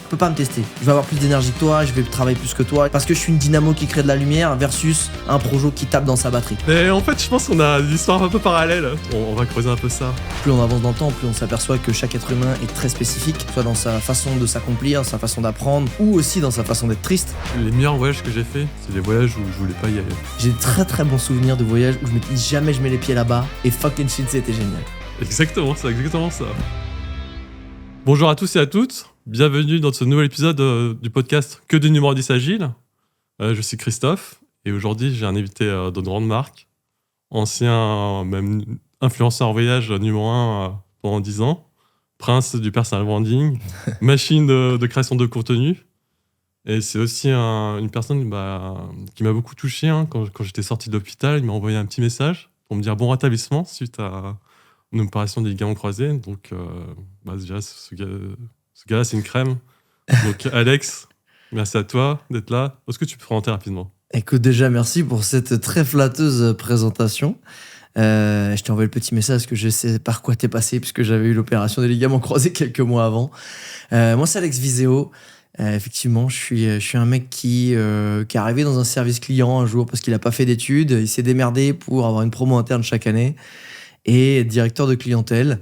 peux pas me tester. Je vais avoir plus d'énergie que toi, je vais travailler plus que toi, parce que je suis une dynamo qui crée de la lumière versus un projo qui tape dans sa batterie. Mais en fait, je pense qu'on a des histoires un peu parallèles. On va creuser un peu ça. Plus on avance dans le temps, plus on s'aperçoit que chaque être humain est très spécifique, soit dans sa façon de s'accomplir, sa façon d'apprendre, ou aussi dans sa façon d'être triste. Les meilleurs voyages que j'ai fait, c'est des voyages où je voulais pas y aller. J'ai de très très bons souvenirs de voyages où je me dis jamais je mets les pieds là-bas, et fucking shit, c'était génial. Exactement ça. Bonjour à tous et à toutes, bienvenue dans ce nouvel épisode du podcast Que du numéro 10 agile. Je suis Christophe, et aujourd'hui j'ai un invité de grande marque, ancien même influenceur voyage numéro 1 pendant 10 ans, prince du personal branding, machine de création de contenu. Et c'est aussi une personne qui m'a beaucoup touché. Quand j'étais sorti de l'hôpital, il m'a envoyé un petit message pour me dire bon rétablissement suite à une opération des ligaments croisés. Donc, je dirais, ce gars-là, c'est une crème. Donc, Alex, merci à toi d'être là. Est-ce que tu peux te présenter rapidement ? Écoute, déjà, merci pour cette très flatteuse présentation. Je t'ai envoyé le petit message parce que je sais par quoi t'es passé, puisque j'avais eu l'opération des ligaments croisés quelques mois avant. Moi, c'est Alex Viseo. Effectivement, je suis un mec qui est arrivé dans un service client un jour parce qu'il n'a pas fait d'études. Il s'est démerdé pour avoir une promo interne chaque année. Et directeur de clientèle.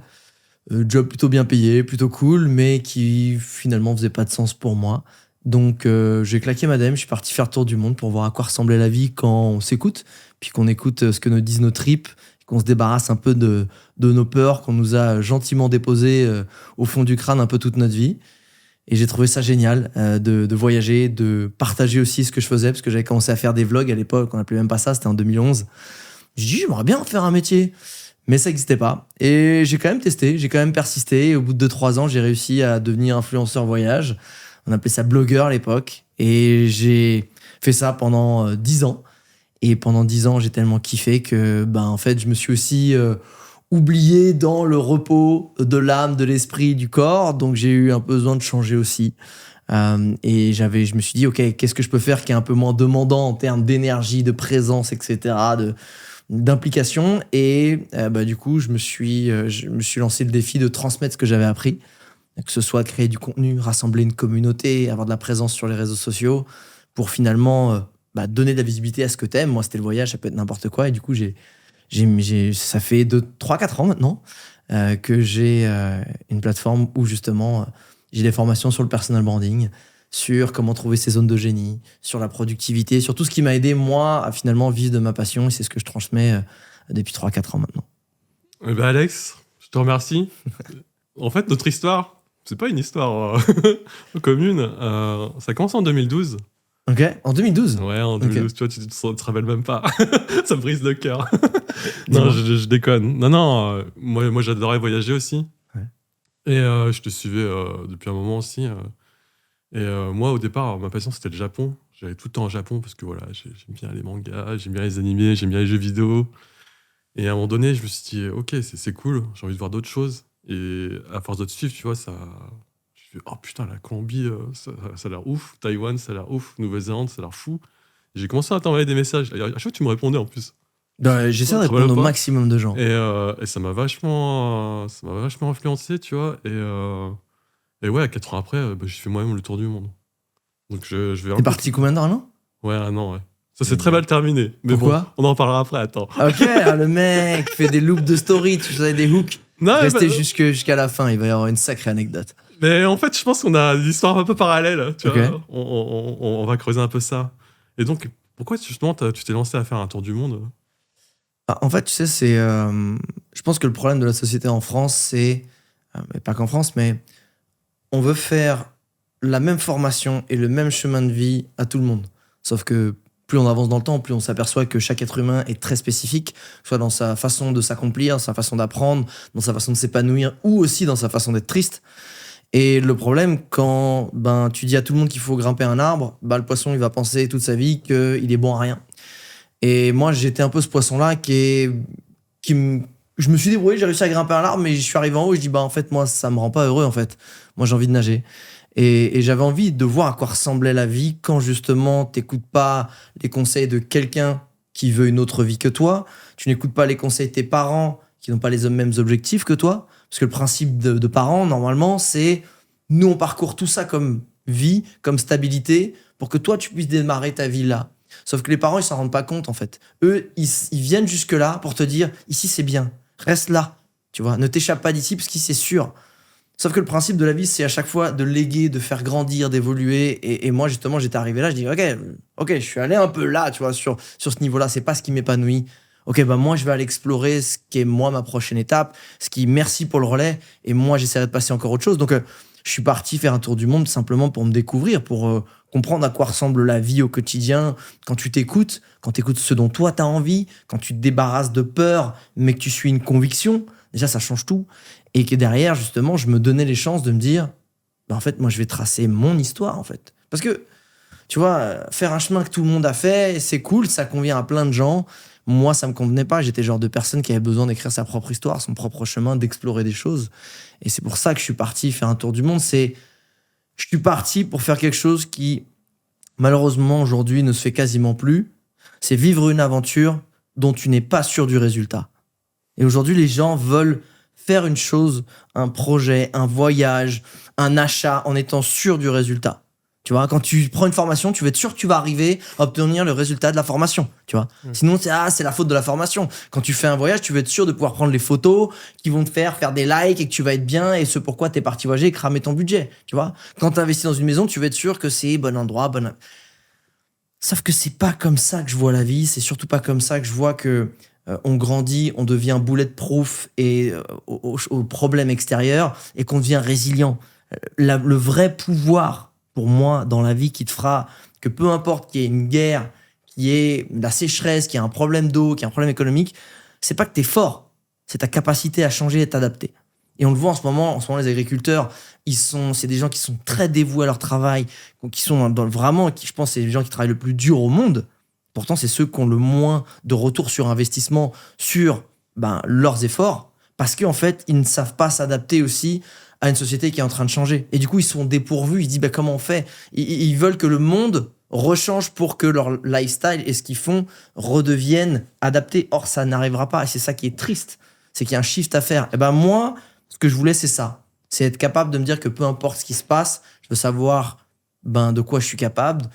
Job plutôt bien payé, plutôt cool, mais qui finalement faisait pas de sens pour moi. Donc j'ai claqué madame, je suis parti faire le tour du monde pour voir à quoi ressemblait la vie quand on s'écoute, puis qu'on écoute ce que nous disent nos tripes, qu'on se débarrasse un peu de nos peurs qu'on nous a gentiment déposées au fond du crâne un peu toute notre vie. Et j'ai trouvé ça génial de voyager, de partager aussi ce que je faisais, parce que j'avais commencé à faire des vlogs à l'époque, on n'appelait même pas ça, c'était en 2011. J'ai dit, j'aimerais bien en faire un métier. Mais ça n'existait pas. Et j'ai quand même testé, j'ai quand même persisté. Et au bout de 2-3 ans, j'ai réussi à devenir influenceur voyage. On appelait ça blogueur à l'époque. Et j'ai fait ça pendant 10 ans. Et pendant 10 ans, j'ai tellement kiffé que en fait, je me suis aussi oublié dans le repos de l'âme, de l'esprit, du corps. Donc j'ai eu un peu besoin de changer aussi. Et je me suis dit, ok, qu'est-ce que je peux faire qui est un peu moins demandant en termes d'énergie, de présence, etc., d'implication. Et du coup je me suis lancé le défi de transmettre ce que j'avais appris, que ce soit créer du contenu, rassembler une communauté, avoir de la présence sur les réseaux sociaux pour finalement donner de la visibilité à ce que t'aimes. Moi c'était le voyage, ça peut être n'importe quoi. Et du coup ça fait 3-4 ans maintenant que j'ai une plateforme où justement j'ai des formations sur le personal branding, sur comment trouver ses zones de génie, sur la productivité, sur tout ce qui m'a aidé, moi, à finalement vivre de ma passion. Et c'est ce que je transmets depuis 3-4 ans maintenant. Alex, je te remercie. En fait, notre histoire, c'est pas une histoire commune. Ça commence en 2012. Ok, en 2012 ? Ouais, en 2012, okay. Tu vois, tu te rappelles même pas. Ça me brise le cœur. Non, je déconne. Non, moi j'adorais voyager aussi. Ouais. Et je te suivais depuis un moment aussi. Et moi, au départ, ma passion, c'était le Japon. J'allais tout le temps au Japon parce que voilà, j'aime bien les mangas, j'aime bien les animés, j'aime bien les jeux vidéo. Et à un moment donné, je me suis dit, ok, c'est cool, j'ai envie de voir d'autres choses. Et à force de te suivre, tu vois, ça... Je me oh putain, la Colombie, ça a l'air ouf. Taïwan, ça a l'air ouf. Nouvelle-Zélande, ça a l'air fou. Et j'ai commencé à t'envoyer des messages. À chaque fois, tu me répondais en plus. J'essaie de répondre au maximum de gens. Et ça m'a vachement influencé, tu vois. Et ouais, 4 ans après, j'ai fait moi-même le tour du monde. Donc je vais. T'es parti combien de temps, non ? Ouais, un an, ouais. Ça s'est très mal terminé. Mais pourquoi ? Bon, on en parlera après, attends. Ok, le mec fait des loops de story, tu faisais des hooks. Restez jusqu'à la fin, il va y avoir une sacrée anecdote. Mais en fait, je pense qu'on a des histoires un peu parallèles, tu vois. On va creuser un peu ça. Et donc, pourquoi justement tu t'es lancé à faire un tour du monde ? En fait, tu sais, je pense que le problème de la société en France, c'est... mais pas qu'en France, mais... on veut faire la même formation et le même chemin de vie à tout le monde. Sauf que plus on avance dans le temps, plus on s'aperçoit que chaque être humain est très spécifique, soit dans sa façon de s'accomplir, sa façon d'apprendre, dans sa façon de s'épanouir, ou aussi dans sa façon d'être triste. Et le problème, quand tu dis à tout le monde qu'il faut grimper un arbre, le poisson il va penser toute sa vie qu'il est bon à rien. Et moi, j'étais un peu ce poisson-là je me suis débrouillé, j'ai réussi à grimper un arbre, mais je suis arrivé en haut et je dis en fait, moi, ça me rend pas heureux en fait. Moi, j'ai envie de nager. Et j'avais envie de voir à quoi ressemblait la vie quand justement t'écoutes pas les conseils de quelqu'un qui veut une autre vie que toi, tu n'écoutes pas les conseils de tes parents qui n'ont pas les mêmes objectifs que toi, parce que le principe de parents, normalement, c'est nous, on parcourt tout ça comme vie comme stabilité pour que toi, tu puisses démarrer ta vie là. Sauf que les parents, ils s'en rendent pas compte, en fait. Eux, ils viennent jusque-là pour te dire, ici, c'est bien. Reste là. Tu vois, ne t'échappe pas d'ici parce qu'ici, c'est sûr. Sauf que le principe de la vie, c'est à chaque fois de léguer, de faire grandir, d'évoluer. Et moi, justement, j'étais arrivé là, je dis, ok, je suis allé un peu là, tu vois, sur ce niveau-là. C'est pas ce qui m'épanouit. Ok, bah moi, je vais aller explorer ce qui est, moi, ma prochaine étape. Merci pour le relais. Et moi, j'essaierai de passer encore autre chose. Donc, je suis parti faire un tour du monde simplement pour me découvrir, pour comprendre à quoi ressemble la vie au quotidien. Quand tu t'écoutes, ce dont toi, tu as envie, quand tu te débarrasses de peur, mais que tu suis une conviction, déjà, ça change tout. Et que derrière, justement, je me donnais les chances de me dire, en fait, moi, je vais tracer mon histoire, en fait. Parce que, tu vois, faire un chemin que tout le monde a fait, c'est cool, ça convient à plein de gens. Moi, ça me convenait pas. J'étais le genre de personne qui avait besoin d'écrire sa propre histoire, son propre chemin, d'explorer des choses. Et c'est pour ça que je suis parti faire un tour du monde. Je suis parti pour faire quelque chose qui, malheureusement, aujourd'hui, ne se fait quasiment plus. C'est vivre une aventure dont tu n'es pas sûr du résultat. Et aujourd'hui, les gens veulent faire une chose, un projet, un voyage, un achat, en étant sûr du résultat. Tu vois, quand tu prends une formation, tu veux être sûr que tu vas arriver à obtenir le résultat de la formation. Tu vois. Sinon, c'est la faute de la formation. Quand tu fais un voyage, tu veux être sûr de pouvoir prendre les photos qui vont te faire des likes et que tu vas être bien et ce pourquoi tu es parti voyager et cramer ton budget. Tu vois. Quand tu investis dans une maison, tu veux être sûr que c'est bon endroit, Sauf que c'est pas comme ça que je vois la vie. C'est surtout pas comme ça que je vois que on grandit, on devient bulletproof et aux problèmes extérieurs et qu'on devient résilient. Le vrai pouvoir pour moi dans la vie qui te fera que peu importe qu'il y ait une guerre, qu'il y ait la sécheresse, qu'il y ait un problème d'eau, qu'il y ait un problème économique, c'est pas que t'es fort, c'est ta capacité à changer et t'adapter. Et on le voit en ce moment, les agriculteurs, c'est des gens qui sont très dévoués à leur travail, qui sont vraiment, je pense, c'est les gens qui travaillent le plus dur au monde. Pourtant, c'est ceux qui ont le moins de retour sur investissement sur leurs efforts, parce qu'en fait, ils ne savent pas s'adapter aussi à une société qui est en train de changer. Et du coup, ils sont dépourvus, ils se disent comment on fait ? Ils veulent que le monde rechange pour que leur lifestyle et ce qu'ils font redeviennent adaptés. Or, ça n'arrivera pas. Et c'est ça qui est triste, c'est qu'il y a un shift à faire. Et moi, ce que je voulais, c'est ça. C'est être capable de me dire que peu importe ce qui se passe, je veux savoir de quoi je suis capable,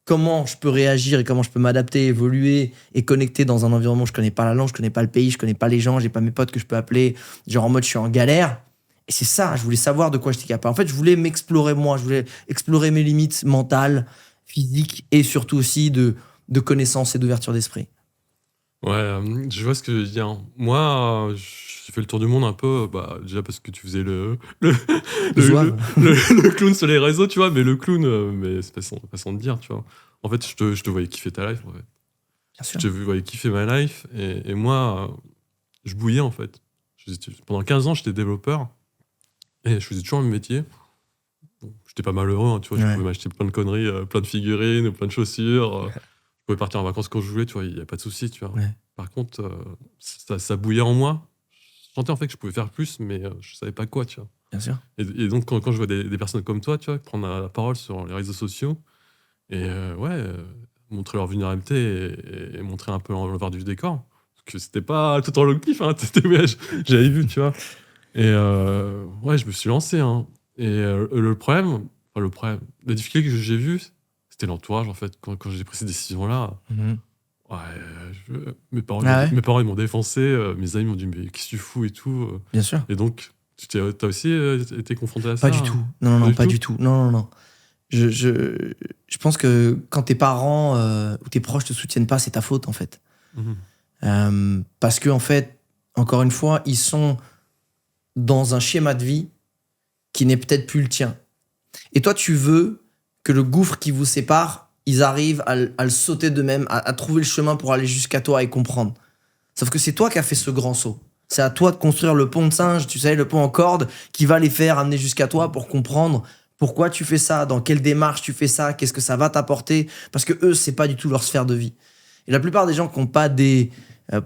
comment je peux réagir et comment je peux m'adapter, évoluer et connecter dans un environnement où je connais pas la langue, je connais pas le pays, je connais pas les gens, j'ai pas mes potes que je peux appeler, genre en mode je suis en galère. Et c'est ça, je voulais savoir de quoi j'étais capable. En fait, je voulais m'explorer moi, je voulais explorer mes limites mentales, physiques et surtout aussi de connaissances et d'ouverture d'esprit. Ouais, je vois ce que je veux dire. Moi, j'ai fait le tour du monde un peu, déjà parce que tu faisais le clown sur les réseaux, tu vois, mais le clown, mais c'est façon de dire, tu vois. En fait, je te voyais kiffer ta life, en fait. Bien sûr. Je te voyais kiffer ma life, et moi, je bouillais, en fait. Pendant 15 ans, j'étais développeur, et je faisais toujours le même métier. Bon, j'étais pas malheureux, hein, tu vois, je pouvais m'acheter plein de conneries, plein de figurines, plein de chaussures. Je pouvais partir en vacances quand je voulais, tu vois, il n'y a pas de souci, tu vois. Ouais. Par contre, ça bouillait en moi. Je sentais en fait que je pouvais faire plus, mais je savais pas quoi, tu vois. Bien sûr. Et donc, quand je vois des personnes comme toi, tu vois, prendre la parole sur les réseaux sociaux et montrer leur vulnérabilité et montrer un peu l'envers du décor, parce que c'était pas tout en long kiff, hein, j'avais vu, tu vois. Et je me suis lancé, hein. Et la difficulté que j'ai vue, c'était l'entourage, en fait, quand j'ai pris ces décisions-là. Mes parents ils m'ont défoncé, mes amis m'ont dit mais qu'est-ce que tu fous et tout. Bien sûr. Et donc t'as aussi été confronté à ça? Pas du tout. Non, pas du tout. Non. Je pense que quand tes parents ou tes proches te soutiennent pas, c'est ta faute en fait. Parce que en fait, encore une fois, ils sont dans un schéma de vie qui n'est peut-être plus le tien. Et toi, tu veux que le gouffre qui vous sépare, ils arrivent à le sauter d'eux-mêmes, à trouver le chemin pour aller jusqu'à toi et comprendre. Sauf que c'est toi qui as fait ce grand saut. C'est à toi de construire le pont de singe, tu sais, le pont en corde, qui va les faire amener jusqu'à toi pour comprendre pourquoi tu fais ça, dans quelle démarche tu fais ça, qu'est-ce que ça va t'apporter. Parce que eux, c'est pas du tout leur sphère de vie. Et la plupart des gens qui n'ont pas des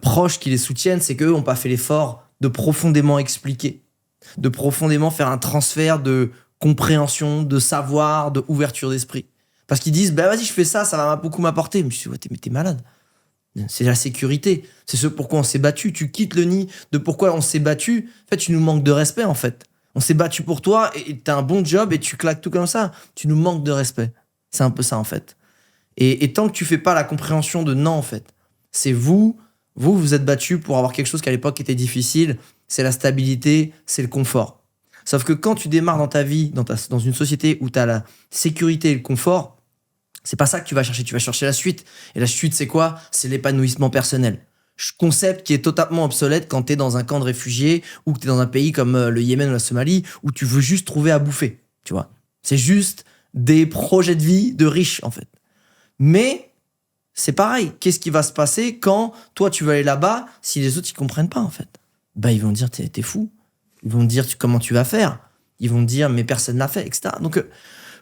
proches qui les soutiennent, c'est qu'eux n'ont pas fait l'effort de profondément expliquer, de profondément faire un transfert de compréhension, de savoir, de ouverture d'esprit. Parce qu'ils disent, vas-y, je fais ça, ça va beaucoup m'apporter. Mais je dis, mais t'es malade. C'est la sécurité. C'est ce pourquoi on s'est battu. Tu quittes le nid de pourquoi on s'est battu. En fait, tu nous manques de respect, en fait. On s'est battu pour toi et t'as un bon job et tu claques tout comme ça. Tu nous manques de respect. C'est un peu ça, en fait. Et tant que tu fais pas la compréhension de non, en fait, c'est vous êtes battus pour avoir quelque chose qui à l'époque était difficile. C'est la stabilité, c'est le confort. Sauf que quand tu démarres dans ta vie, dans une société où tu as la sécurité et le confort, c'est pas ça que tu vas chercher. Tu vas chercher la suite. Et la suite, c'est quoi? C'est l'épanouissement personnel. Concept qui est totalement obsolète quand tu es dans un camp de réfugiés ou que tu es dans un pays comme le Yémen ou la Somalie où tu veux juste trouver à bouffer. Tu vois? C'est juste des projets de vie de riches, en fait. Mais c'est pareil. Qu'est-ce qui va se passer quand toi, tu veux aller là-bas si les autres, ils comprennent pas, en fait? Bah, ils vont dire, t'es fou. Ils vont te dire comment tu vas faire. Ils vont te dire, mais personne l'a fait, etc. Donc,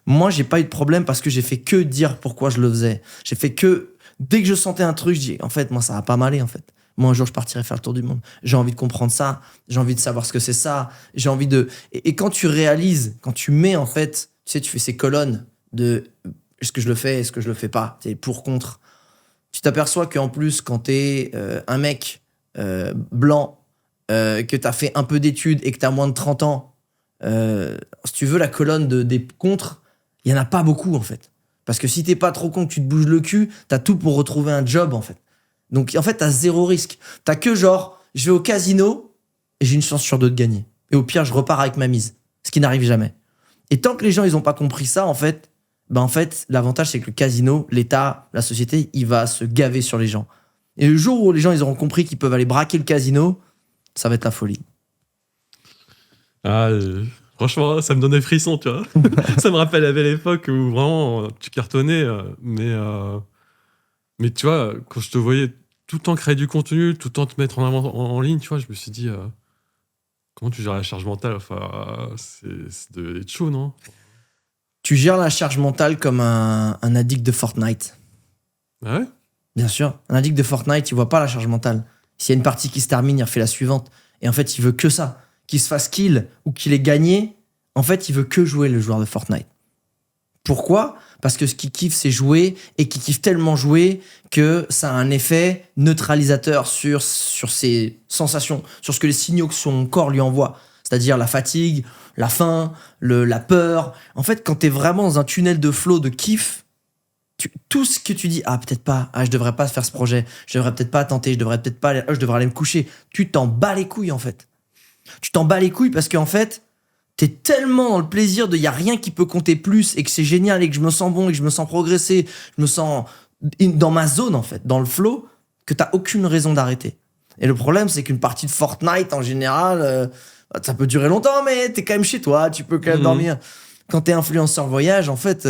moi, j'ai pas eu de problème parce que j'ai fait que dire pourquoi je le faisais. J'ai fait que, dès que je sentais un truc, je dis, en fait, moi, ça va pas m'aller, en fait. Moi, un jour, je partirai faire le tour du monde. J'ai envie de comprendre ça. J'ai envie de savoir ce que c'est ça. J'ai envie de... Et quand tu réalises, quand tu mets, en fait, tu sais, tu fais ces colonnes de est-ce que je le fais, est-ce que je le fais pas, c'est pour, contre. Tu t'aperçois qu'en plus, quand t'es un mec blanc, que t'as fait un peu d'études et que t'as moins de 30 ans, si tu veux, la colonne des contre, il y en a pas beaucoup, en fait. Parce que si t'es pas trop con, que tu te bouges le cul, t'as tout pour retrouver un job, en fait. Donc, en fait, t'as zéro risque. T'as que genre, je vais au casino et j'ai une chance sur deux de gagner. Et au pire, je repars avec ma mise. Ce qui n'arrive jamais. Et tant que les gens, ils ont pas compris ça, en fait, l'avantage, c'est que le casino, l'État, la société, il va se gaver sur les gens. Et le jour où les gens, ils auront compris qu'ils peuvent aller braquer le casino, ça va être la folie. Ah, franchement, ça me donne des frissons, tu vois. Ça me rappelle la belle époque où vraiment tu cartonnais, mais tu vois, quand je te voyais tout le temps créer du contenu, tout le temps te mettre en avant en ligne, tu vois, je me suis dit, comment tu gères la charge mentale? Enfin, c'est de être chaud, non? Tu gères la charge mentale comme un addict de Fortnite. Ah ouais? Bien sûr. Un addict de Fortnite, il voit pas la charge mentale. S'il y a une partie qui se termine, il refait la suivante. Et en fait, il veut que ça. Qu'il se fasse kill ou qu'il ait gagné, en fait, il veut que jouer, le joueur de Fortnite. Pourquoi? Parce que ce qu'il kiffe, c'est jouer et qu'il kiffe tellement jouer que ça a un effet neutralisateur sur ses sensations, sur ce que les signaux que son corps lui envoie. C'est-à-dire la fatigue, la faim, la peur. En fait, quand t'es vraiment dans un tunnel de flow, de kiff, tout ce que tu dis, peut-être pas, je devrais pas faire ce projet, je devrais peut-être pas tenter, je devrais peut-être pas aller, je devrais aller me coucher. Tu t'en bats les couilles, en fait. Tu t'en bats les couilles parce qu'en fait, t'es tellement dans le plaisir de y a rien qui peut compter plus et que c'est génial et que je me sens bon et que je me sens progresser, je me sens dans ma zone, en fait, dans le flow, que t'as aucune raison d'arrêter. Et le problème, c'est qu'une partie de Fortnite, en général, ça peut durer longtemps, mais t'es quand même chez toi, tu peux quand même dormir. Quand t'es influenceur voyage, en fait,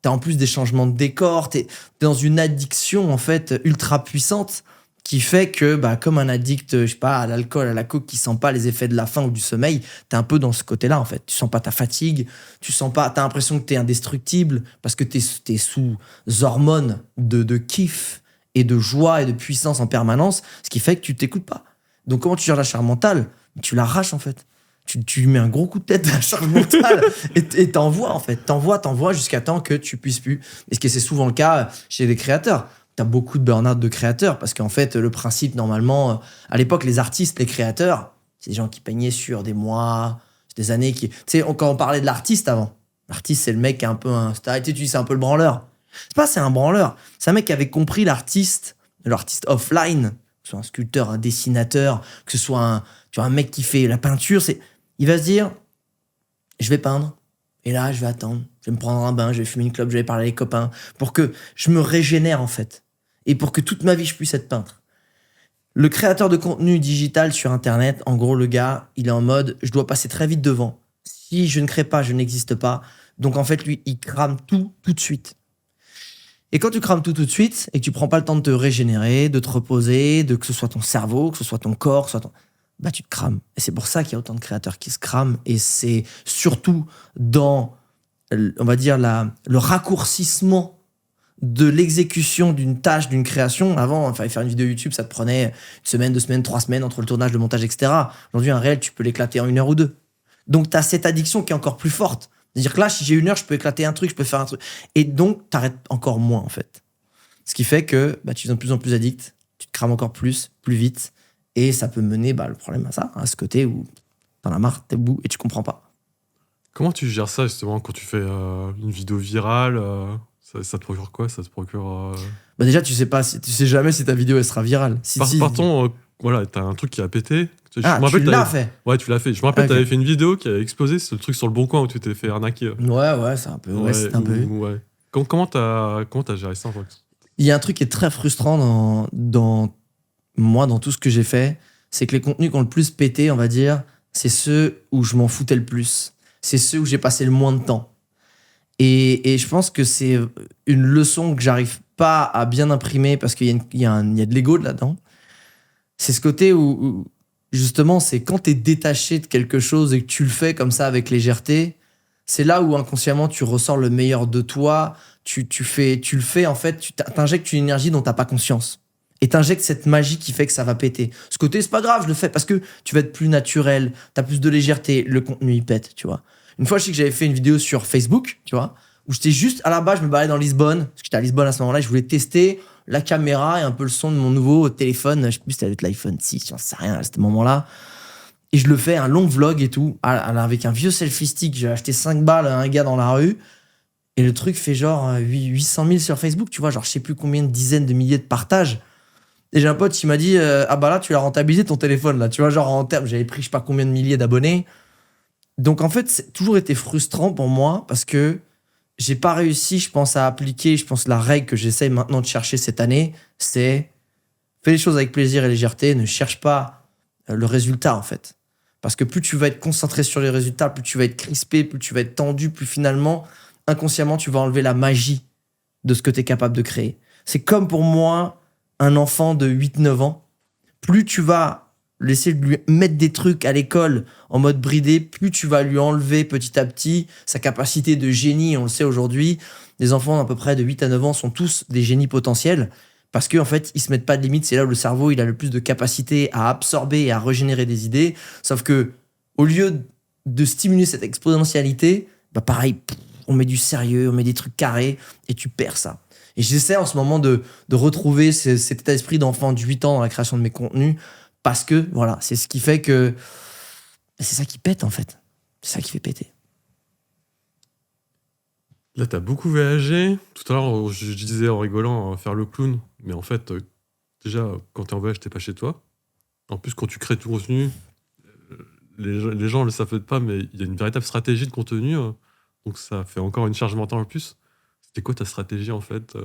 t'as en plus des changements de décor, t'es dans une addiction, en fait, ultra puissante qui fait que, comme un addict, je sais pas, à l'alcool, à la coke, qui sent pas les effets de la faim ou du sommeil, t'es un peu dans ce côté-là, en fait. Tu sens pas ta fatigue, t'as l'impression que t'es indestructible parce que t'es sous hormones de kiff et de joie et de puissance en permanence, ce qui fait que tu t'écoutes pas. Donc, comment tu gères la charge mentale? Tu l'arraches, en fait. Tu lui mets un gros coup de tête à la charge mentale et t'envoies, en fait. T'envoies jusqu'à temps que tu puisses plus. Et ce qui c'est souvent le cas chez les créateurs. T'as beaucoup de burn-out de créateurs parce qu'en fait, le principe, normalement, à l'époque, les artistes, les créateurs, c'est des gens qui peignaient sur des mois, des années qui... Tu sais, quand on parlait de l'artiste avant, l'artiste, c'est le mec qui est un peu un... Tu dis, c'est un peu le branleur. C'est un branleur. C'est un mec qui avait compris l'artiste offline, que ce soit un sculpteur, un dessinateur, que ce soit un mec qui fait la peinture, il va se dire, je vais peindre, et là, je vais attendre, je vais me prendre un bain, je vais fumer une clope, je vais parler à les copains, pour que je me régénère, en fait, et pour que toute ma vie, je puisse être peintre. Le créateur de contenu digital sur Internet, en gros, le gars, il est en mode, je dois passer très vite devant. Si je ne crée pas, je n'existe pas. Donc, en fait, lui, il crame tout de suite. Et quand tu crames tout de suite, et que tu prends pas le temps de te régénérer, de te reposer, que ce soit ton cerveau, que ce soit ton corps, que ce soit tu te crames. Et c'est pour ça qu'il y a autant de créateurs qui se crament. Et c'est surtout dans, on va dire, le raccourcissement de l'exécution d'une tâche, d'une création. Avant, il fallait faire une vidéo YouTube, ça te prenait 1 semaine, 2 semaines, 3 semaines entre le tournage, le montage, etc. Aujourd'hui, un réel, tu peux l'éclater en 1 heure ou 2. Donc, tu as cette addiction qui est encore plus forte. C'est-à-dire que là, si j'ai 1 heure, je peux éclater un truc, je peux faire un truc. Et donc, tu arrêtes encore moins, en fait. Ce qui fait que tu deviens de plus en plus addict, tu te crames encore plus vite. Et ça peut mener, le problème à ça, à ce côté où t'en as marre, t'es bout et tu comprends pas. Comment tu gères ça, justement, quand tu fais une vidéo virale ça te procure quoi? Ça te procure... Bah déjà, tu sais jamais si ta vidéo elle sera virale. Partons, voilà, t'as un truc qui a pété. Tu l'as fait. Ouais, tu l'as fait. Je me rappelle, Ok. t'avais fait une vidéo qui a explosé, c'est le truc sur le bon coin où tu t'es fait arnaquer. Ouais, c'est un peu. Ouais, c'est un peu. Ouais. Comment t'as géré ça, en fait? Il y a un truc qui est très frustrant dans moi, dans tout ce que j'ai fait, c'est que les contenus qui ont le plus pété, on va dire, c'est ceux où je m'en foutais le plus. C'est ceux où j'ai passé le moins de temps. Et je pense que c'est une leçon que j'arrive pas à bien imprimer parce qu'il y a de l'ego là-dedans. C'est ce côté où justement, c'est quand t'es détaché de quelque chose et que tu le fais comme ça avec légèreté, c'est là où inconsciemment tu ressors le meilleur de toi. Tu le fais en fait, tu t'injectes une énergie dont t'as pas conscience. Et t'injectes cette magie qui fait que ça va péter. Ce côté, c'est pas grave, je le fais parce que tu vas être plus naturel, t'as plus de légèreté, le contenu il pète, tu vois. Une fois, je sais que j'avais fait une vidéo sur Facebook, tu vois, où j'étais juste à la base, je me baladais dans Lisbonne, parce que j'étais à Lisbonne à ce moment-là, je voulais tester la caméra et un peu le son de mon nouveau téléphone, je sais plus si c'était l'iPhone 6, j'en sais rien à ce moment-là. Et je le fais, un long vlog et tout, avec un vieux selfie stick, j'ai acheté 5 balles à un gars dans la rue, et le truc fait genre 800 000 sur Facebook, tu vois, genre je sais plus combien de dizaines de milliers de partages. Et j'ai un pote qui m'a dit ah bah là tu as rentabilisé ton téléphone là, tu vois, genre en termes, j'avais pris je sais pas combien de milliers d'abonnés. Donc en fait, c'est toujours été frustrant pour moi parce que j'ai pas réussi, je pense, à appliquer, la règle que j'essaye maintenant de chercher cette année, c'est fais les choses avec plaisir et légèreté, ne cherche pas le résultat en fait. Parce que plus tu vas être concentré sur les résultats, plus tu vas être crispé, plus tu vas être tendu, plus finalement, inconsciemment, tu vas enlever la magie de ce que tu es capable de créer. C'est comme pour moi, un enfant de 8-9 ans, plus tu vas laisser lui mettre des trucs à l'école en mode bridé, plus tu vas lui enlever petit à petit sa capacité de génie. On le sait aujourd'hui, les enfants à peu près de 8 à 9 ans sont tous des génies potentiels parce qu'en fait, ils se mettent pas de limites. C'est là où le cerveau il a le plus de capacité à absorber et à régénérer des idées. Sauf que au lieu de stimuler cette exponentialité, bah pareil, on met du sérieux, on met des trucs carrés et tu perds ça. Et j'essaie en ce moment de retrouver cet état d'esprit d'enfant de 8 ans dans la création de mes contenus parce que, voilà, c'est ce qui fait que... C'est ça qui pète, en fait. C'est ça qui fait péter. Là, t'as beaucoup voyagé. Tout à l'heure, je disais en rigolant faire le clown. Mais en fait, déjà, quand t'es en voyage, t'es pas chez toi. En plus, quand tu crées tout contenu, les gens ne le savent peut-être pas, mais il y a une véritable stratégie de contenu. Donc ça fait encore une charge mentale en plus. C'était quoi ta stratégie, en fait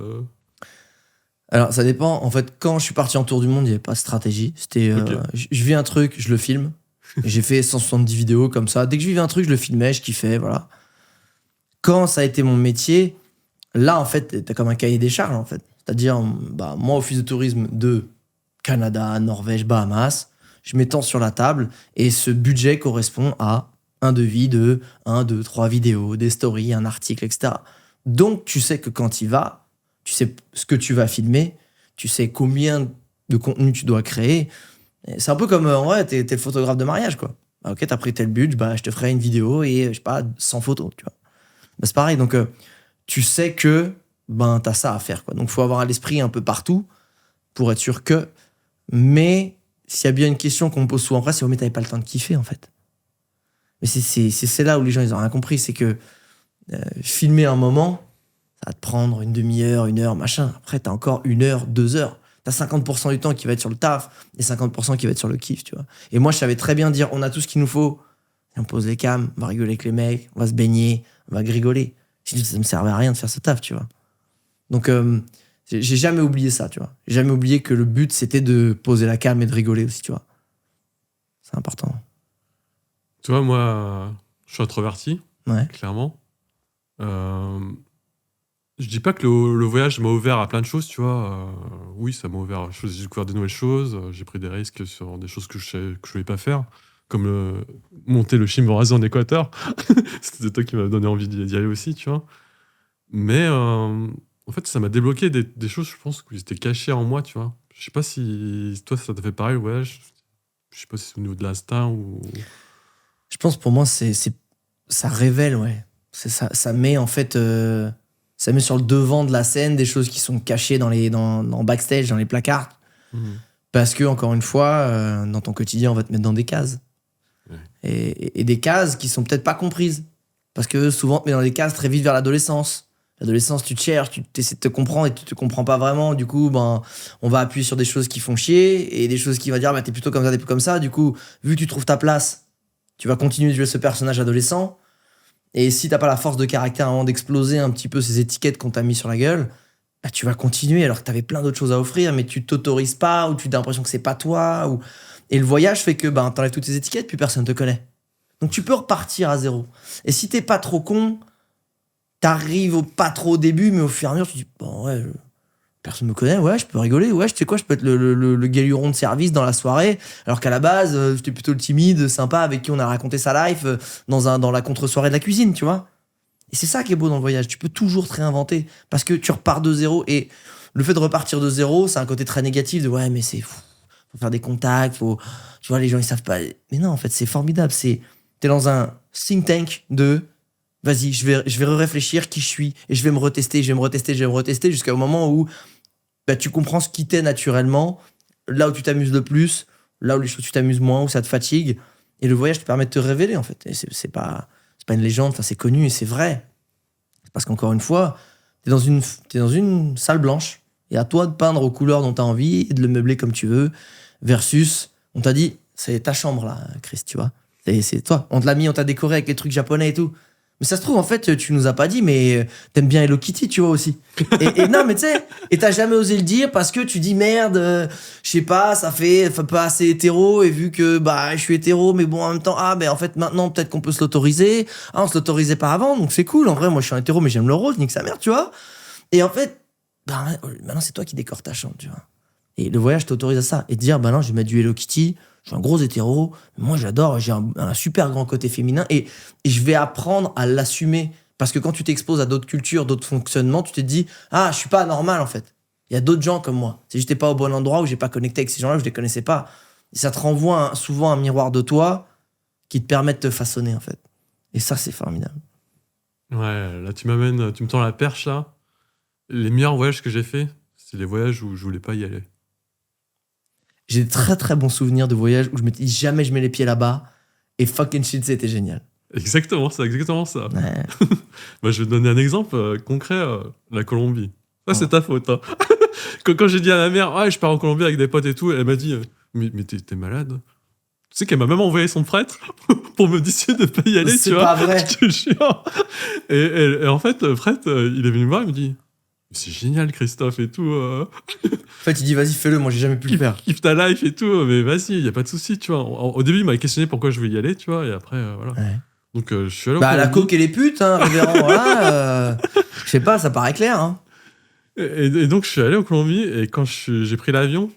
Alors, ça dépend. En fait, quand je suis parti en tour du monde, il n'y avait pas de stratégie. C'était, Ok. je vis un truc, je le filme. J'ai fait 170 vidéos comme ça. Dès que je vivais un truc, je le filmais, je kiffais, voilà. Quand ça a été mon métier, là, en fait, t'as comme un cahier des charges, en fait. C'est-à-dire, bah, moi, office de tourisme de Canada, Norvège, Bahamas, je m'étends sur la table et ce budget correspond à un devis de 1, 2, 3 vidéos, des stories, un article, etc. Donc, tu sais que quand il va, tu sais ce que tu vas filmer, tu sais combien de contenu tu dois créer. Et c'est un peu comme, en vrai, t'es le photographe de mariage, quoi. Bah, ok, t'as pris tel budget, bah, je te ferai une vidéo et, je sais pas, 100 photos, tu vois. Bah, c'est pareil, donc tu sais que ben, t'as ça à faire, quoi. Donc, faut avoir à l'esprit un peu partout pour être sûr que... Mais s'il y a bien une question qu'on me pose souvent après, c'est « Oh, mais t'avais pas le temps de kiffer, en fait. » Mais c'est là où les gens, ils ont rien compris, c'est que filmer un moment, ça va te prendre une demi-heure, 1 heure, machin. Après, t'as encore 1 heure, 2 heures. T'as 50% du temps qui va être sur le taf et 50% qui va être sur le kiff, tu vois. Et moi, je savais très bien dire, on a tout ce qu'il nous faut. Et on pose les cams, on va rigoler avec les mecs, on va se baigner, on va rigoler. Ça me servait à rien de faire ce taf, tu vois. Donc, j'ai jamais oublié ça, tu vois. J'ai jamais oublié que le but, c'était de poser la cam et de rigoler aussi, tu vois. C'est important. Tu vois, moi, je suis introverti, Ouais. clairement. Je dis pas que le voyage m'a ouvert à plein de choses, tu vois. Oui, ça m'a ouvert à des choses, j'ai découvert des nouvelles choses, j'ai pris des risques sur des choses que je voulais pas faire, comme monter le Chimborazo en Équateur. C'était toi qui m'as donné envie d'y aller aussi, tu vois. Mais en fait, ça m'a débloqué des choses, je pense, qui étaient cachées en moi, tu vois. Je sais pas si toi, ça t'a fait pareil, le voyage. Je sais pas si c'est au niveau de l'instinct ou... Je pense pour moi, ça révèle, ouais. Ça met en fait... ça met sur le devant de la scène des choses qui sont cachées dans backstage, dans les placards. Mhm. Parce que, encore une fois, dans ton quotidien, on va te mettre dans des cases. Ouais. et des cases qui sont peut-être pas comprises. Parce que souvent, mais dans des cases très vite vers l'adolescence. L'adolescence, tu te cherches, tu essaies de te comprendre et tu te comprends pas vraiment. Du coup, on va appuyer sur des choses qui font chier et des choses qui vont dire, t'es plutôt comme ça, t'es plus comme ça. Du coup, vu que tu trouves ta place, tu vas continuer de jouer ce personnage adolescent. Et si t'as pas la force de caractère à un moment d'exploser un petit peu ces étiquettes qu'on t'a mis sur la gueule, tu vas continuer alors que t'avais plein d'autres choses à offrir, mais tu t'autorises pas ou tu as l'impression que c'est pas toi. Et le voyage fait que t'enlèves toutes ces étiquettes, puis personne te connaît. Donc tu peux repartir à zéro. Et si t'es pas trop con, t'arrives pas trop au début, mais au fur et à mesure, tu dis, personne me connaît, je peux rigoler, tu sais quoi, je peux être le galuron de service dans la soirée, alors qu'à la base, j'étais plutôt le timide, sympa, avec qui on a raconté sa life dans la contre-soirée de la cuisine, tu vois. Et c'est ça qui est beau dans le voyage, tu peux toujours te réinventer, parce que tu repars de zéro, et le fait de repartir de zéro, c'est un côté très négatif de, mais c'est fou, faut faire des contacts, tu vois, les gens, ils savent pas. Mais non, en fait, c'est formidable, t'es dans un think tank de vas-y, je vais réfléchir qui je suis et je vais me retester jusqu'au moment où tu comprends ce qui t'est naturellement, là où tu t'amuses le plus, là où les choses tu t'amuses moins, où ça te fatigue. Et le voyage te permet de te révéler, en fait. Et c'est pas une légende, c'est connu et c'est vrai. Parce qu'encore une fois, t'es dans une salle blanche et à toi de peindre aux couleurs dont t'as envie et de le meubler comme tu veux, versus, on t'a dit, c'est ta chambre là, Chris, tu vois. C'est toi. On te l'a mis, on t'a décoré avec les trucs japonais et tout. Mais ça se trouve, en fait, tu nous as pas dit, mais t'aimes bien Hello Kitty, tu vois, aussi. Et non, mais tu sais, et t'as jamais osé le dire parce que tu dis, merde, je sais pas, ça fait pas assez hétéro, et vu que, je suis hétéro, mais bon, en même temps, en fait, maintenant, peut-être qu'on peut se l'autoriser. On se l'autorisait pas avant, donc c'est cool. En vrai, moi, je suis un hétéro, mais j'aime le rose, nique sa mère, tu vois. Et en fait, maintenant, c'est toi qui décore ta chambre, tu vois. Et le voyage t'autorise à ça. Et te dire, non, je vais mettre du Hello Kitty, je suis un gros hétéro, moi j'adore, j'ai un super grand côté féminin et je vais apprendre à l'assumer. Parce que quand tu t'exposes à d'autres cultures, d'autres fonctionnements, tu te dis, je suis pas anormal en fait. Il y a d'autres gens comme moi. C'est juste que j'étais pas au bon endroit, où j'ai pas connecté avec ces gens-là, où je les connaissais pas. Et ça te renvoie souvent un miroir de toi qui te permet de te façonner en fait. Et ça, c'est formidable. Ouais, là tu me tends la perche là. Les meilleurs voyages que j'ai fait, c'est les voyages où je voulais pas y aller. J'ai de très très bons souvenirs de voyages où je me dis jamais je mets les pieds là-bas et fucking shit, c'était génial. Exactement ça. Ouais. Je vais te donner un exemple concret, la Colombie. Ça, c'est ta faute. Hein. quand j'ai dit à ma mère, je pars en Colombie avec des potes et tout, elle m'a dit, mais t'es malade. Tu sais qu'elle m'a même envoyé son prêtre pour me dissuader de pas y aller, c'est tu vois. C'est pas vrai. Je te jure. Et en fait, le prêtre, il est venu me voir, il me dit, c'est génial, Christophe, et tout. En fait, il dit, vas-y, fais-le, moi, j'ai jamais pu le faire. Kiffe ta life et tout, mais vas-y, y a pas de souci, tu vois. Au début, il m'avait questionné pourquoi je voulais y aller, tu vois, et après, voilà. Ouais. Donc, je suis allé la coke et les putes, hein, révérend, voilà. Je sais pas, ça paraît clair, hein. Et donc, je suis allé au Colombie, et quand j'ai pris l'avion,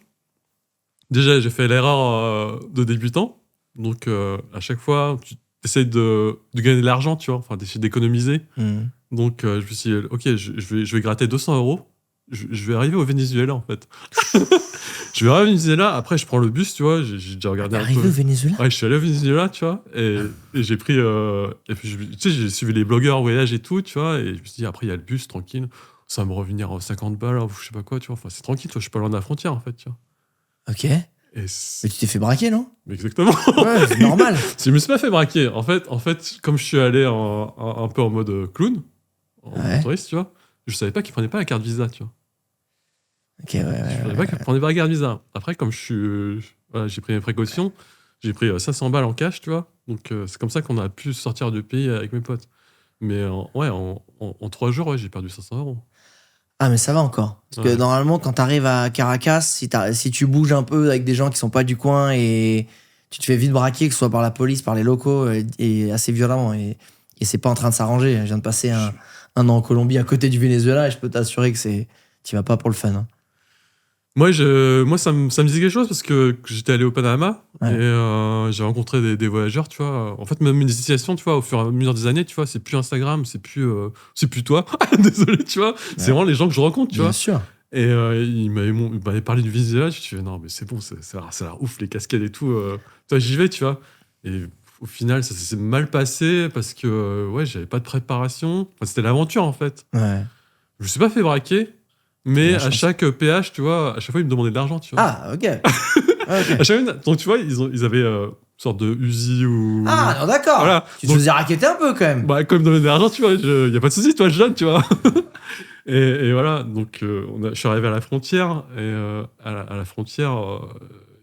déjà, j'ai fait l'erreur de débutant. Donc, à chaque fois, tu essayes de gagner de l'argent, tu vois, enfin, d'essayer d'économiser. Donc, je me suis dit, ok, je vais gratter 200 €. Je vais arriver au Venezuela, en fait. Je vais arriver au Venezuela, après, je prends le bus, tu vois, j'ai déjà regardé un peu. Arrivé au Venezuela ? Ouais, je suis allé au Venezuela, tu vois, et j'ai pris... et puis, tu sais, j'ai suivi les blogueurs voyage et tout, tu vois, et je me suis dit, après, il y a le bus, tranquille, ça va me revenir 50 balles, ou je sais pas quoi, tu vois, enfin, c'est tranquille, tu vois, je suis pas loin de la frontière, en fait, tu vois. Ok. Mais tu t'es fait braquer, non ? Exactement. Ouais, c'est normal. Je me suis pas fait braquer. En fait, comme je suis allé un peu en mode clown, en touriste, tu vois, je savais pas qu'ils prenaient pas la carte Visa, tu vois. Ok, ouais. Je savais pas qu'ils prenaient pas la carte Visa. Après, comme j'ai pris mes précautions, j'ai pris 500 balles en cash, tu vois. Donc, c'est comme ça qu'on a pu sortir du pays avec mes potes. Mais en 3 jours, j'ai perdu 500 €. Ah, mais ça va encore. Parce que normalement, quand t'arrives à Caracas, si tu bouges un peu avec des gens qui sont pas du coin et tu te fais vite braquer, que ce soit par la police, par les locaux, et assez violemment. Et c'est pas en train de s'arranger. Je viens de passer un an en Colombie à côté du Venezuela et je peux t'assurer que tu vas pas pour le fun. Hein. Moi, ça me disait quelque chose parce que j'étais allé au Panama et j'ai rencontré des voyageurs, tu vois. En fait, même mes situations, tu vois, au fur et à mesure des années, tu vois, c'est plus Instagram, c'est plus toi. Désolé, tu vois. C'est vraiment les gens que je rencontre, tu vois. Bien sûr. Et il m'avait parlé du Venezuela, je me suis dit, non, mais c'est bon, ça a l'air ouf, les cascades et tout. Toi, j'y vais, tu vois. Et au final, ça s'est mal passé parce que, j'avais pas de préparation. Enfin, c'était l'aventure, en fait. Ouais. Je me suis pas fait braquer. Mais à chaque péage, tu vois, à chaque fois, ils me demandaient de l'argent, tu vois. Ah, ok. À chaque fois, donc, tu vois, ils avaient sorte de Uzi ou. Ah, non, d'accord. Voilà. Tu te faisais raqueter un peu quand même. Bah, comme dans l'argent, tu vois, y a pas de souci, toi, jeune, tu vois. et voilà, donc je suis arrivé à la frontière, et à la frontière,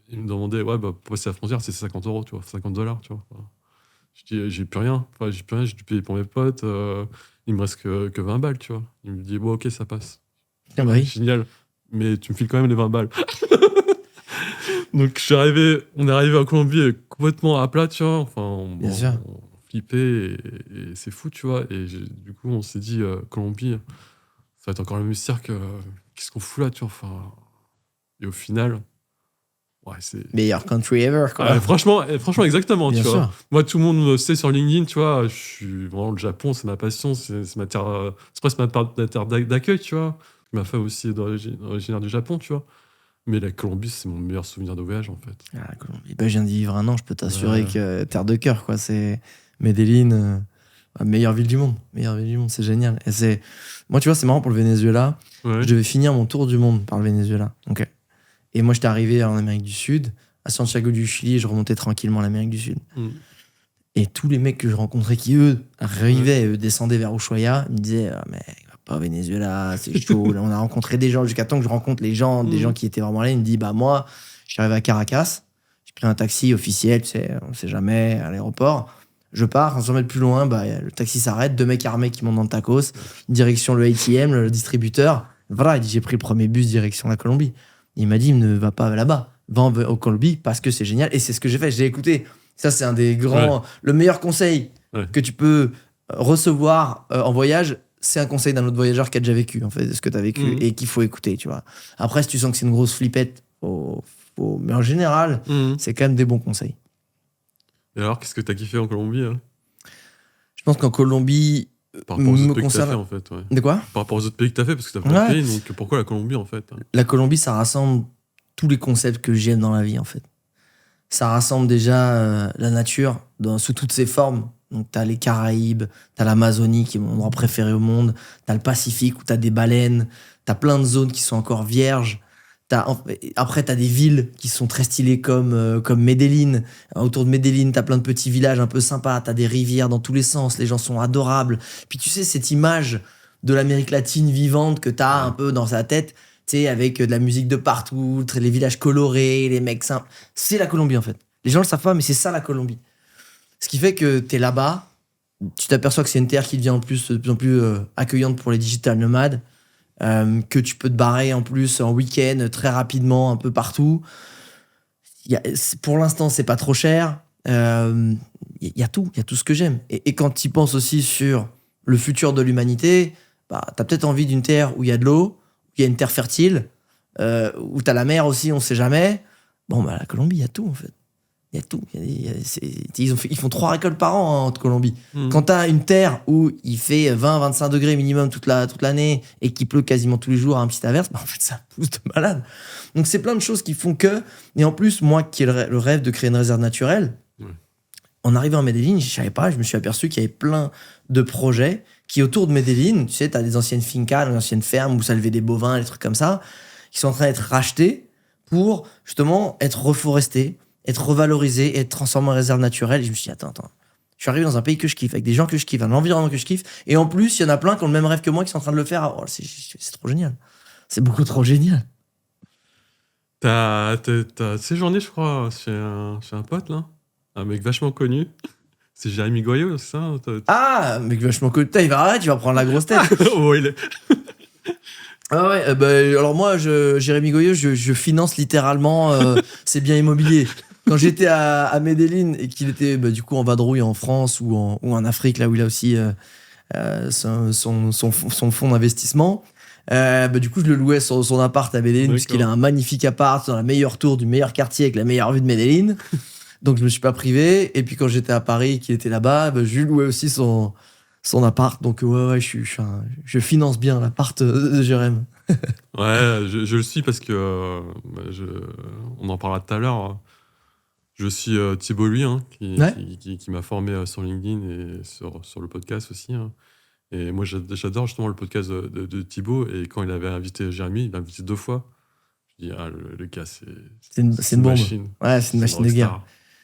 ils me demandaient, ouais, bah, pour passer la frontière, c'est 50 €, tu vois, $50, tu vois. Enfin, je dis, j'ai plus rien, enfin, j'ai dû payer pour mes potes, il me reste que 20 balles, tu vois. Il me dit, bon, ok, ça passe. Ah bah oui. Génial, mais tu me files quand même les 20 balles. Donc on est arrivé en Colombie complètement à plat, tu vois. Enfin, Bien sûr. on flippait et c'est fou, tu vois. Et du coup, on s'est dit, Colombie, ça va être encore le même cirque. Qu'est-ce qu'on fout là, tu vois. Enfin, et au final, ouais, c'est. Meilleur country ever, quoi. Franchement, exactement, Bien tu sûr. vois. Moi, tout le monde me sait sur LinkedIn, tu vois. Je suis vraiment le Japon, c'est ma passion, c'est ma terre, c'est presque ma terre d'accueil, tu vois. Ma femme aussi est originaire du Japon, tu vois. Mais la Colombie, c'est mon meilleur souvenir de voyage, en fait. Ah, la Colombie. Bah, je viens d'y vivre un an, je peux t'assurer Ouais. que terre de cœur, quoi. C'est Medellín, meilleure ville du monde. Meilleure ville du monde, c'est génial. Et c'est... Moi, tu vois, c'est marrant pour le Venezuela. Ouais. Je devais finir mon tour du monde par le Venezuela. Ok. Et moi, j'étais arrivé en Amérique du Sud, à Santiago du Chili, et je remontais tranquillement à l'Amérique du Sud. Mm. Et tous les mecs que je rencontrais qui, eux, arrivaient, descendaient vers Ushuaia, ils me disaient, ah, mec, va pas au Venezuela, c'est chaud. Là, on a rencontré des gens, jusqu'à temps que je rencontre des gens qui étaient vraiment là. Ils me disent, bah, moi, je suis arrivé à Caracas, j'ai pris un taxi officiel, tu sais, on sait jamais, à l'aéroport. Je pars, 500 mètres plus loin, bah, le taxi s'arrête, 2 mecs armés qui montent dans le tacos, direction le ATM, le distributeur. Voilà, il dit, j'ai pris le premier bus direction la Colombie. Il m'a dit, ne va pas là-bas, va au Colombie parce que c'est génial. Et c'est ce que j'ai fait, j'ai écouté. Ça, c'est un des grands. Le meilleur conseil que tu peux recevoir en voyage, c'est un conseil d'un autre voyageur qui a déjà vécu, en fait, ce que tu as vécu et qu'il faut écouter, tu vois. Après, si tu sens que c'est une grosse flippette, mais en général, c'est quand même des bons conseils. Et alors, qu'est-ce que t'as kiffé en Colombie, hein? Je pense qu'en Colombie. Par rapport aux autres pays que t'as fait, en fait. Ouais. De quoi? Par rapport aux autres pays que t'as fait, parce que t'as plein de pays, donc pourquoi la Colombie, en fait? La Colombie, ça rassemble tous les concepts que j'aime dans la vie, en fait. Ça rassemble déjà la nature sous toutes ses formes. Donc, t'as les Caraïbes, t'as l'Amazonie qui est mon endroit préféré au monde, t'as le Pacifique où t'as des baleines, t'as plein de zones qui sont encore vierges. Après, t'as des villes qui sont très stylées comme Medellín. Autour de Medellín, t'as plein de petits villages un peu sympas, t'as des rivières dans tous les sens, les gens sont adorables. Puis tu sais, cette image de l'Amérique latine vivante que t'as un peu dans sa tête, tu sais, avec de la musique de partout, les villages colorés, les mecs simples. C'est la Colombie, en fait. Les gens le savent pas, mais c'est ça, la Colombie. Ce qui fait que t'es là-bas, tu t'aperçois que c'est une terre qui devient de plus en plus accueillante pour les digital nomades, que tu peux te barrer en plus en week-end très rapidement un peu partout. Pour l'instant, c'est pas trop cher. Y a tout ce que j'aime. Et quand tu penses aussi sur le futur de l'humanité, bah, t'as peut-être envie d'une terre où il y a de l'eau, où il y a une terre fertile, où t'as la mer aussi, on sait jamais. Bon, bah, la Colombie, il y a tout en fait. Il y a tout. Ils font 3 récoltes par an en Colombie. Quand t'as une terre où il fait 20-25 degrés minimum toute l'année et qu'il pleut quasiment tous les jours à un petit averse, bah en fait, ça pousse de malade. Donc, c'est plein de choses qui font que... Et en plus, moi, qui ai le rêve de créer une réserve naturelle, en arrivant à Medellín, je savais pas, je me suis aperçu qu'il y avait plein de projets qui, autour de Medellín, tu sais, t'as des anciennes fincas, des anciennes fermes où ça levait des bovins, des trucs comme ça, qui sont en train d'être rachetés pour, justement, être reforestés, être revalorisé et être transformé en réserve naturelle. Et je me suis dit, attends. Je suis arrivé dans un pays que je kiffe, avec des gens que je kiffe, un environnement que je kiffe. Et en plus, il y en a plein qui ont le même rêve que moi, qui sont en train de le faire. Oh, c'est trop génial. C'est beaucoup trop génial. T'as séjourné, je crois, chez un pote, là. Un mec vachement connu. C'est Jérémy Goyot, c'est ça? Ah, mec vachement connu. Putain, il va arrêter, tu vas prendre la grosse tête. Oh, il est... Ah ouais, alors moi, Jérémy Goyot, je finance littéralement ses biens immobiliers. Quand j'étais à Medellín et qu'il était du coup en vadrouille en France ou en Afrique, là où il a aussi son fonds d'investissement, du coup je le louais son appart à Medellín, puisqu'il a un magnifique appart dans la meilleure tour du meilleur quartier avec la meilleure vue de Medellín. Donc je me suis pas privé. Et puis quand j'étais à Paris, qu'il était là-bas, je lui louais aussi son appart. Donc ouais, je finance bien l'appart de Jérémy. Ouais, je le suis parce que on en parlera tout à l'heure. Je suis Thibaut Lui, qui m'a formé sur LinkedIn et sur le podcast aussi. Hein. Et moi, j'adore justement le podcast de Thibaut. Et quand il avait invité Jérémy, il l'a invité 2 fois. Je dis, le gars, c'est une bombe. machine. Ouais, c'est une machine de guerre.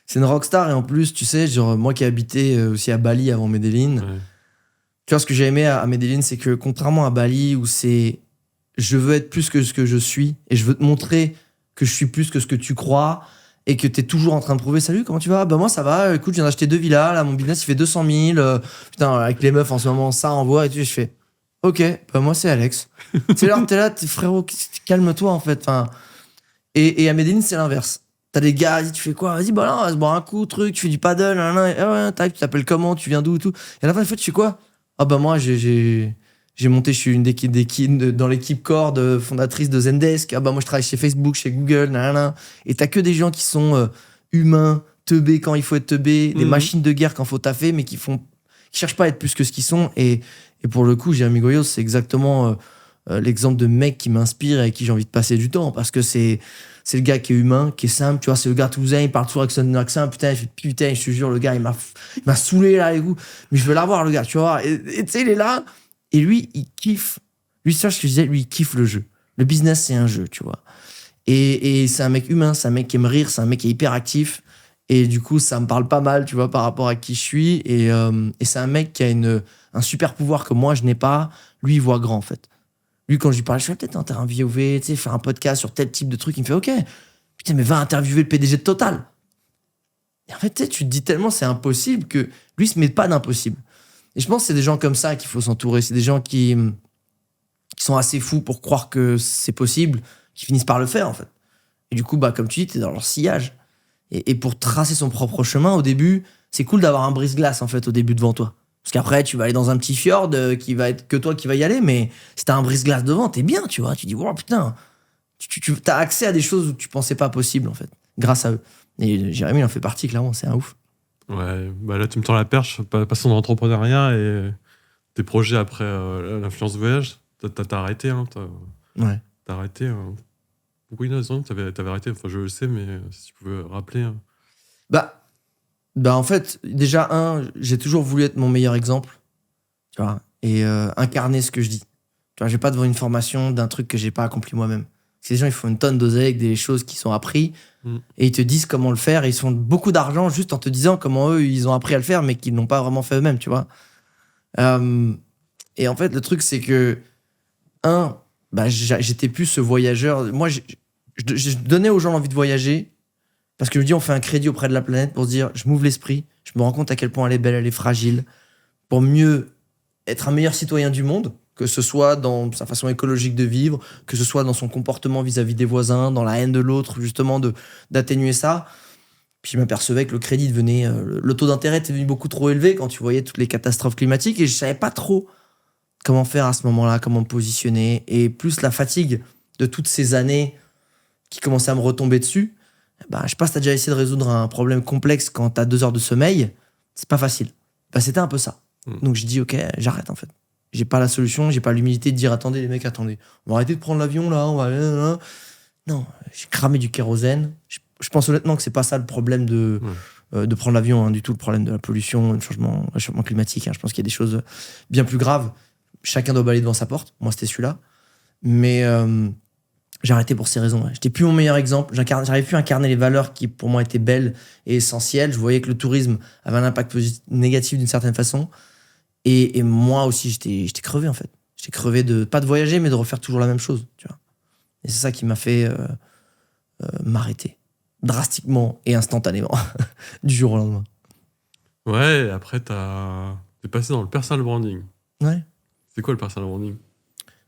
C'est une rockstar et en plus, tu sais, genre moi qui habitais aussi à Bali avant Medellín, Ouais. tu vois, ce que j'ai aimé à Medellín, c'est que contrairement à Bali où c'est je veux être plus que ce que je suis et je veux te montrer que je suis plus que ce que tu crois et que t'es toujours en train de prouver salut, comment tu vas? Bah moi ça va, écoute, je viens d'acheter 2 villas, là mon business il fait 200 000, putain, avec les meufs en ce moment, ça envoie et tout, et je fais ok, bah moi c'est Alex. C'est là, t'es là, frérot, calme-toi en fait. Enfin, et à Medellín, c'est l'inverse. T'as des gars, tu fais quoi? Vas-y, bah là, on va se boire un coup, truc, tu fais du paddle, ah ouais, tac, tu t'appelles comment? Tu viens d'où, tout. Et à la fin, en fait, tu fais quoi? Ah bah moi, j'ai monté, je suis une dans l'équipe core fondatrice de Zendesk. Ah bah moi, je travaille chez Facebook, chez Google, nanana. Et t'as que des gens qui sont humains, teubés quand il faut être teubés, des machines de guerre quand il faut taffer, mais qui cherchent pas à être plus que ce qu'ils sont. Et pour le coup, Jérémy Goyos, c'est exactement l'exemple de mec qui m'inspire et avec qui j'ai envie de passer du temps parce que c'est le gars qui est humain, qui est simple, tu vois, c'est le gars toulousain, il parle toujours avec son accent, putain, je te jure, le gars, il m'a saoulé là, les goûts, mais je veux l'avoir, le gars, tu vois, et tu sais, il est là, et lui, il kiffe, lui, c'est ce que je disais, lui, il kiffe le jeu. Le business, c'est un jeu, tu vois. Et c'est un mec humain, c'est un mec qui aime rire, c'est un mec qui est hyper actif, et du coup, ça me parle pas mal, tu vois, par rapport à qui je suis, et c'est un mec qui a un super pouvoir que moi, je n'ai pas, lui, il voit grand, en fait. Lui, quand je lui parle, je fais peut-être interviewer, tu sais, faire un podcast sur tel type de truc. Il me fait OK. Putain, mais va interviewer le PDG de Total. Et en fait, tu sais, tu te dis tellement c'est impossible que lui, il se met pas d'impossible. Et je pense que c'est des gens comme ça qu'il faut s'entourer. C'est des gens qui sont assez fous pour croire que c'est possible, qui finissent par le faire, en fait. Et du coup, bah, comme tu dis, t'es dans leur sillage. Et pour tracer son propre chemin, au début, c'est cool d'avoir un brise-glace, en fait, au début devant toi. Parce qu'après, tu vas aller dans un petit fjord qui va être que toi qui va y aller, mais si t'as un brise-glace devant, t'es bien, tu vois. Tu dis, wow, putain, tu as accès à des choses où tu pensais pas possible, en fait, grâce à eux. Et Jérémy, il en fait partie, clairement, c'est un ouf. Ouais, bah là tu me tends la perche, passons dans l'entrepreneuriat et tes projets après l'influence voyage, t'as arrêté, hein, Ouais. t'as arrêté. Pourquoi une raison t'avais arrêté? Enfin, je le sais, mais si tu pouvais rappeler. Bah, en fait, déjà, j'ai toujours voulu être mon meilleur exemple, tu vois, et incarner ce que je dis. Tu vois, je vais pas devant une formation d'un truc que j'ai pas accompli moi-même. Ces gens, ils font une tonne d'oseille avec des choses qui sont apprises et ils te disent comment le faire et ils se font beaucoup d'argent juste en te disant comment eux, ils ont appris à le faire mais qu'ils n'ont pas vraiment fait eux-mêmes, tu vois. Et en fait, le truc, c'est que, bah, j'étais plus ce voyageur. Moi, je donnais aux gens l'envie de voyager parce que je me dis, on fait un crédit auprès de la planète pour se dire, je m'ouvre l'esprit, je me rends compte à quel point elle est belle, elle est fragile, pour mieux être un meilleur citoyen du monde, que ce soit dans sa façon écologique de vivre, que ce soit dans son comportement vis-à-vis des voisins, dans la haine de l'autre, justement, d'atténuer ça. Puis je m'apercevais que le crédit devenait... le taux d'intérêt était devenu beaucoup trop élevé quand tu voyais toutes les catastrophes climatiques et je savais pas trop comment faire à ce moment-là, comment me positionner. Et plus la fatigue de toutes ces années qui commençaient à me retomber dessus, bah, je sais pas si t'as déjà essayé de résoudre un problème complexe quand t'as 2 heures de sommeil, c'est pas facile. Bah, c'était un peu ça. Donc je dis ok, j'arrête en fait. J'ai pas la solution, j'ai pas l'humilité de dire attendez les mecs, attendez, on va arrêter de prendre l'avion là, on va aller là. Non, j'ai cramé du kérosène. Je pense honnêtement que c'est pas ça le problème de prendre l'avion, hein, du tout le problème de la pollution, le changement climatique. Hein. Je pense qu'il y a des choses bien plus graves. Chacun doit balayer devant sa porte. Moi c'était celui-là. Mais j'ai arrêté pour ces raisons. Ouais. J'étais plus mon meilleur exemple. J'arrivais plus à incarner les valeurs qui pour moi étaient belles et essentielles. Je voyais que le tourisme avait un impact négatif d'une certaine façon. Et moi aussi, j'étais crevé, en fait. J'étais crevé pas de voyager, mais de refaire toujours la même chose, tu vois. Et c'est ça qui m'a fait m'arrêter. Drastiquement et instantanément. Du jour au lendemain. Ouais, après, t'es passé dans le personal branding. Ouais. C'est quoi le personal branding?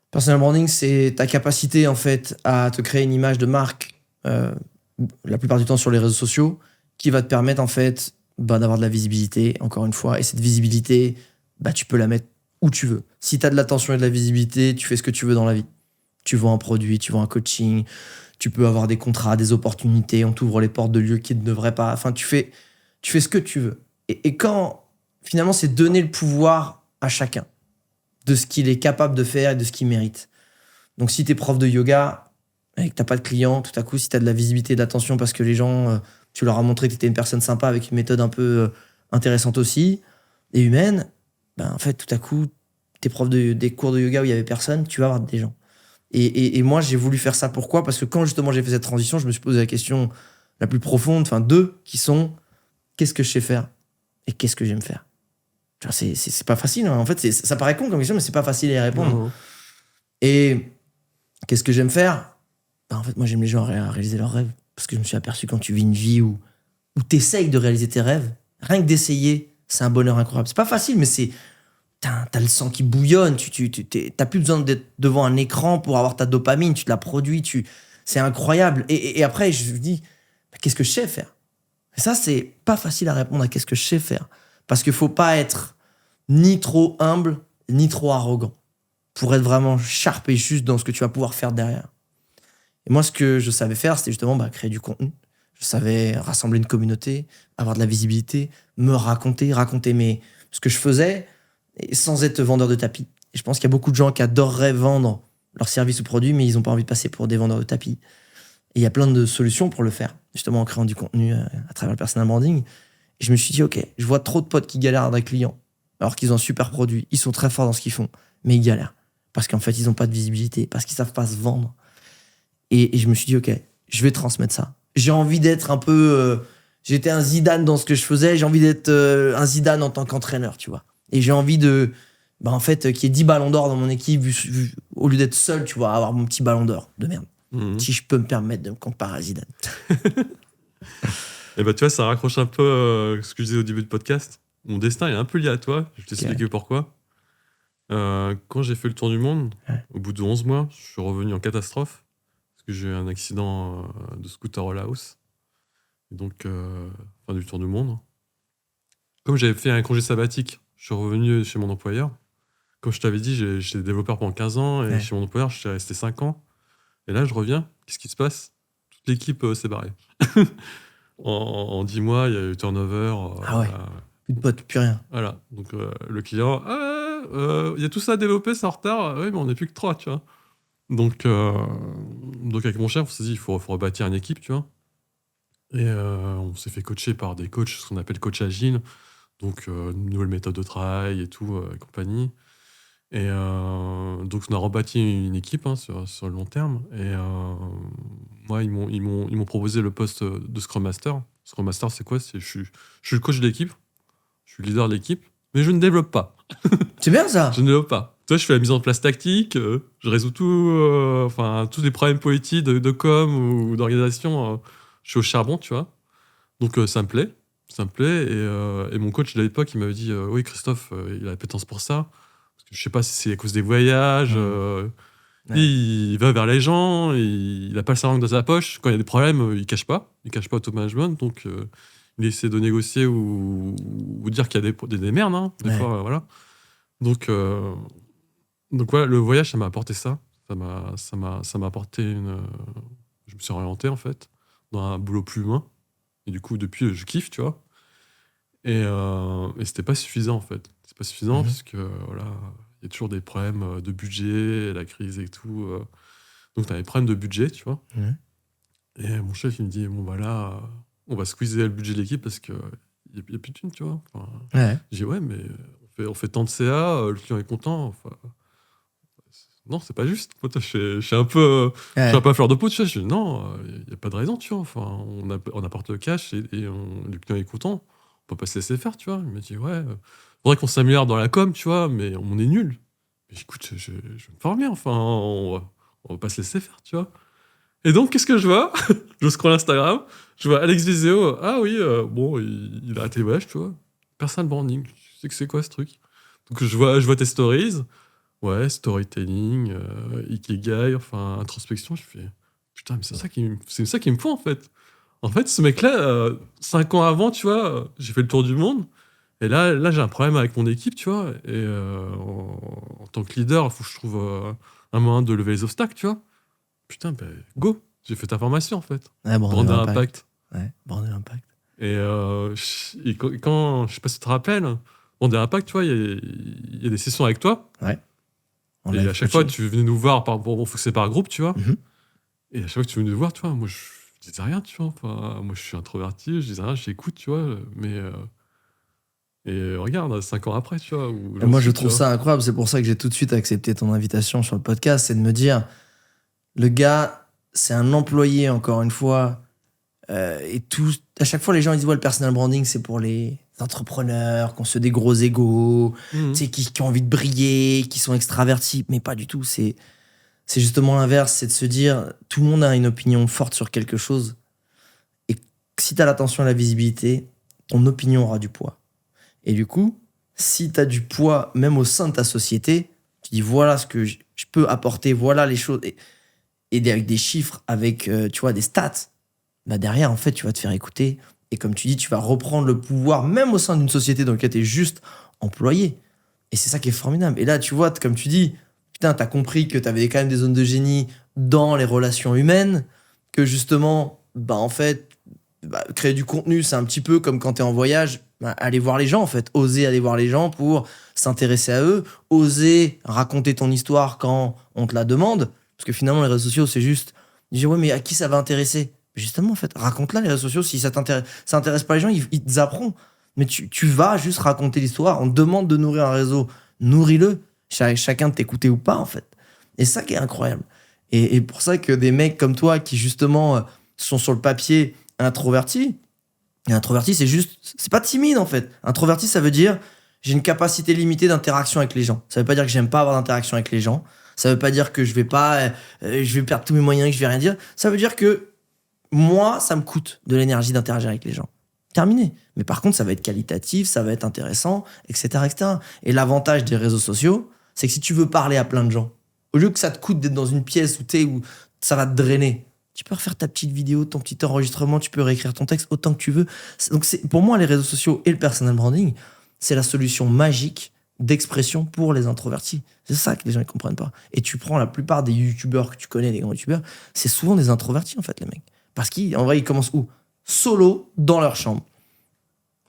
Personal branding, c'est ta capacité, en fait, à te créer une image de marque, la plupart du temps sur les réseaux sociaux, qui va te permettre, en fait, d'avoir de la visibilité, encore une fois. Et cette visibilité... bah, tu peux la mettre où tu veux. Si tu as de l'attention et de la visibilité, tu fais ce que tu veux dans la vie. Tu vends un produit, tu vends un coaching, tu peux avoir des contrats, des opportunités, on t'ouvre les portes de lieux qui ne devraient pas. Enfin, tu fais ce que tu veux. Et quand, finalement, c'est donner le pouvoir à chacun de ce qu'il est capable de faire et de ce qu'il mérite. Donc, si tu es prof de yoga et que tu n'as pas de clients, tout à coup, si tu as de la visibilité et de l'attention parce que les gens, tu leur as montré que tu étais une personne sympa avec une méthode un peu intéressante aussi et humaine, ben, en fait, tout à coup, t'es prof des cours de yoga où il y avait personne, tu vas avoir des gens. Et moi, j'ai voulu faire ça. Pourquoi ? Parce que quand justement j'ai fait cette transition, je me suis posé la question la plus profonde, enfin deux, qui sont qu'est-ce que je sais faire et qu'est-ce que j'aime faire. Tu vois, c'est pas facile. Hein. En fait, ça paraît con comme question, mais c'est pas facile à y répondre. Non. Et qu'est-ce que j'aime faire? En fait, moi, j'aime les gens à réaliser leurs rêves. Parce que je me suis aperçu quand tu vis une vie où t'essayes de réaliser tes rêves, rien que d'essayer, c'est un bonheur incroyable. C'est pas facile, mais t'as le sang qui bouillonne. T'as plus besoin d'être devant un écran pour avoir ta dopamine. Tu te la produis. C'est incroyable. Et après, je me dis, qu'est-ce que je sais faire? Et ça, c'est pas facile à répondre à qu'est-ce que je sais faire. Parce qu'il faut pas être ni trop humble, ni trop arrogant pour être vraiment sharp et juste dans ce que tu vas pouvoir faire derrière. Et moi, ce que je savais faire, c'était justement créer du contenu. Je savais rassembler une communauté, avoir de la visibilité, me raconter ce que je faisais sans être vendeur de tapis. Et je pense qu'il y a beaucoup de gens qui adoreraient vendre leurs services ou produits, mais ils n'ont pas envie de passer pour des vendeurs de tapis. Et il y a plein de solutions pour le faire, justement en créant du contenu à travers le personal branding. Et je me suis dit, OK, je vois trop de potes qui galèrent avec des clients, alors qu'ils ont un super produit. Ils sont très forts dans ce qu'ils font, mais ils galèrent. Parce qu'en fait, ils n'ont pas de visibilité, parce qu'ils ne savent pas se vendre. Et je me suis dit, OK, je vais transmettre ça. J'ai envie d'être un peu... j'étais un Zidane dans ce que je faisais, j'ai envie d'être un Zidane en tant qu'entraîneur, tu vois. Et j'ai envie de... en fait, qu'il y ait 10 ballons d'or dans mon équipe, au lieu d'être seul, tu vois, avoir mon petit ballon d'or de merde. Si je peux me permettre de me comparer à Zidane. Et tu vois, ça raccroche un peu ce que je disais au début du podcast. Mon destin est un peu lié à toi. Je vais t'expliquer pourquoi. Quand j'ai fait le tour du monde, au bout de 11 mois, je suis revenu en catastrophe. Parce que j'ai eu un accident de scooter all house. Et donc, fin du tour du monde. Comme j'avais fait un congé sabbatique, je suis revenu chez mon employeur. Comme je t'avais dit, j'étais développeur pendant 15 ans. Et chez mon employeur, je suis resté 5 ans. Et là, je reviens. Qu'est-ce qui se passe? Toute l'équipe s'est barrée. En 10 mois, il y a eu turnover. Plus de potes, plus rien. Voilà. Donc, le client, il y a tout ça à développer, c'est en retard. Oui, mais on n'est plus que 3, tu vois. Donc avec mon chef, on s'est dit, il faut rebâtir une équipe, tu vois. Et on s'est fait coacher par des coachs, ce qu'on appelle coach agile. Donc, une nouvelle méthode de travail et tout, et compagnie. Et donc, on a rebâti une équipe sur le long terme. Et moi, ils m'ont proposé le poste de Scrum Master. Scrum Master, c'est quoi? Je suis le coach de l'équipe, je suis le leader de l'équipe, mais je ne développe pas. C'est bien ça. Je ne développe pas. Tu vois, je fais la mise en place tactique, je résous tous les problèmes politiques de com ou d'organisation. Je suis au charbon, tu vois. Donc, ça me plaît. Et mon coach de l'époque, il m'avait dit oui, Christophe, il a la pétence pour ça. Je sais pas si c'est à cause des voyages. Il va vers les gens, il n'a pas le cerveau dans sa poche. Quand il y a des problèmes, il cache pas au top management. Donc, il essaie de négocier ou dire qu'il y a des merdes, hein, des fois, voilà. Donc voilà, le voyage, ça m'a apporté ça. Ça m'a apporté je me suis orienté, en fait, dans un boulot plus humain. Et du coup, depuis, je kiffe, tu vois. Et c'était pas suffisant, en fait. C'est pas suffisant parce que, voilà, il y a toujours des problèmes de budget, la crise et tout. Donc, t'as des problèmes de budget, tu vois. Et mon chef, il me dit, bon, voilà, on va squeezer le budget de l'équipe parce qu'il n'y a plus de thunes, tu vois. J'ai dit, ouais, mais on fait tant de CA, le client est content. Enfin, non, c'est pas juste. Moi, je suis un peu à fleur de peau, tu vois. Je dis, non, il n'y a pas de raison, tu vois. Enfin, on apporte le cash et le client est content. On peut pas se laisser faire, tu vois. Il m'a dit, ouais, faudrait qu'on s'améliore dans la com, tu vois, mais on est nul. Mais écoute, je vais me former, enfin, on va pas se laisser faire, tu vois. Et donc, qu'est-ce que je vois? Je scroll Instagram, je vois Alex Viseo. Ah oui, bon, il a arrêté les voyages, tu vois. Personal branding, tu sais que c'est quoi ce truc? Donc, je vois tes stories. Ouais, storytelling, ikigai, enfin, introspection. Je fais, putain, mais c'est ça qui me faut, en fait. En fait, ce mec-là, 5 ans avant, tu vois, j'ai fait le tour du monde. Et là j'ai un problème avec mon équipe, tu vois. Et en tant que leader, il faut que je trouve un moyen de lever les obstacles, tu vois. Putain, go. J'ai fait ta formation, en fait. Brander Impact. Ouais, Brander Impact. Et quand, je sais pas si tu te rappelles, Brander Impact, tu vois, il y a des sessions avec toi. Ouais. Et à chaque fois, tu venais nous voir, faut que c'est par groupe, tu vois. Et à chaque fois que tu venais nous voir, tu vois, moi, je disais rien, tu vois. Enfin, moi, je suis introverti, je disais rien, j'écoute, tu vois. Mais... Et regarde, 5 ans après, tu vois. Moi, je trouve ça incroyable. C'est pour ça que j'ai tout de suite accepté ton invitation sur le podcast. C'est de me dire, le gars, c'est un employé, encore une fois, Et tout, à chaque fois, les gens ils disent ouais, le personal branding, c'est pour les entrepreneurs qui ont des gros égos, tu sais, qui ont envie de briller, qui sont extravertis. Mais pas du tout. C'est justement l'inverse. C'est de se dire tout le monde a une opinion forte sur quelque chose. Et si tu as l'attention et la visibilité, ton opinion aura du poids. Et du coup, si tu as du poids, même au sein de ta société, tu dis voilà ce que je peux apporter, voilà les choses. Et avec des chiffres, avec tu vois, des stats. Bah derrière, en fait, tu vas te faire écouter. Et comme tu dis, tu vas reprendre le pouvoir, même au sein d'une société dans laquelle tu es juste employé. Et c'est ça qui est formidable. Et là, tu vois, comme tu dis, putain, t'as compris que t'avais quand même des zones de génie dans les relations humaines, que justement, bah en fait, créer du contenu, c'est un petit peu comme quand t'es en voyage, aller voir les gens, en fait. Oser aller voir les gens pour s'intéresser à eux, oser raconter ton histoire quand on te la demande. Parce que finalement, les réseaux sociaux, c'est juste, dire ouais, mais à qui ça va intéresser? Justement, en fait, raconte-la, les réseaux sociaux. Si ça intéresse pas les gens, ils te zapperont. Mais tu vas juste raconter l'histoire. On te demande de nourrir un réseau. Nourris-le. Chacun de t'écouter ou pas, en fait. Et ça qui est incroyable. Et pour ça que des mecs comme toi, qui justement sont sur le papier introvertis, et introverti, c'est pas timide, en fait. Introverti, ça veut dire j'ai une capacité limitée d'interaction avec les gens. Ça veut pas dire que j'aime pas avoir d'interaction avec les gens. Ça veut pas dire que je vais perdre tous mes moyens et que je vais rien dire. Ça veut dire que moi, ça me coûte de l'énergie d'interagir avec les gens. Terminé. Mais par contre, ça va être qualitatif, ça va être intéressant, etc., etc. Et l'avantage des réseaux sociaux, c'est que si tu veux parler à plein de gens, au lieu que ça te coûte d'être dans une pièce où ça va te drainer, tu peux refaire ta petite vidéo, ton petit enregistrement, tu peux réécrire ton texte autant que tu veux. Donc, pour moi, les réseaux sociaux et le personal branding, c'est la solution magique d'expression pour les introvertis. C'est ça que les gens ne comprennent pas. Et tu prends la plupart des youtubeurs que tu connais, des grands youtubeurs, c'est souvent des introvertis, en fait, les mecs. Parce qu'en vrai, ils commencent où? Solo, dans leur chambre.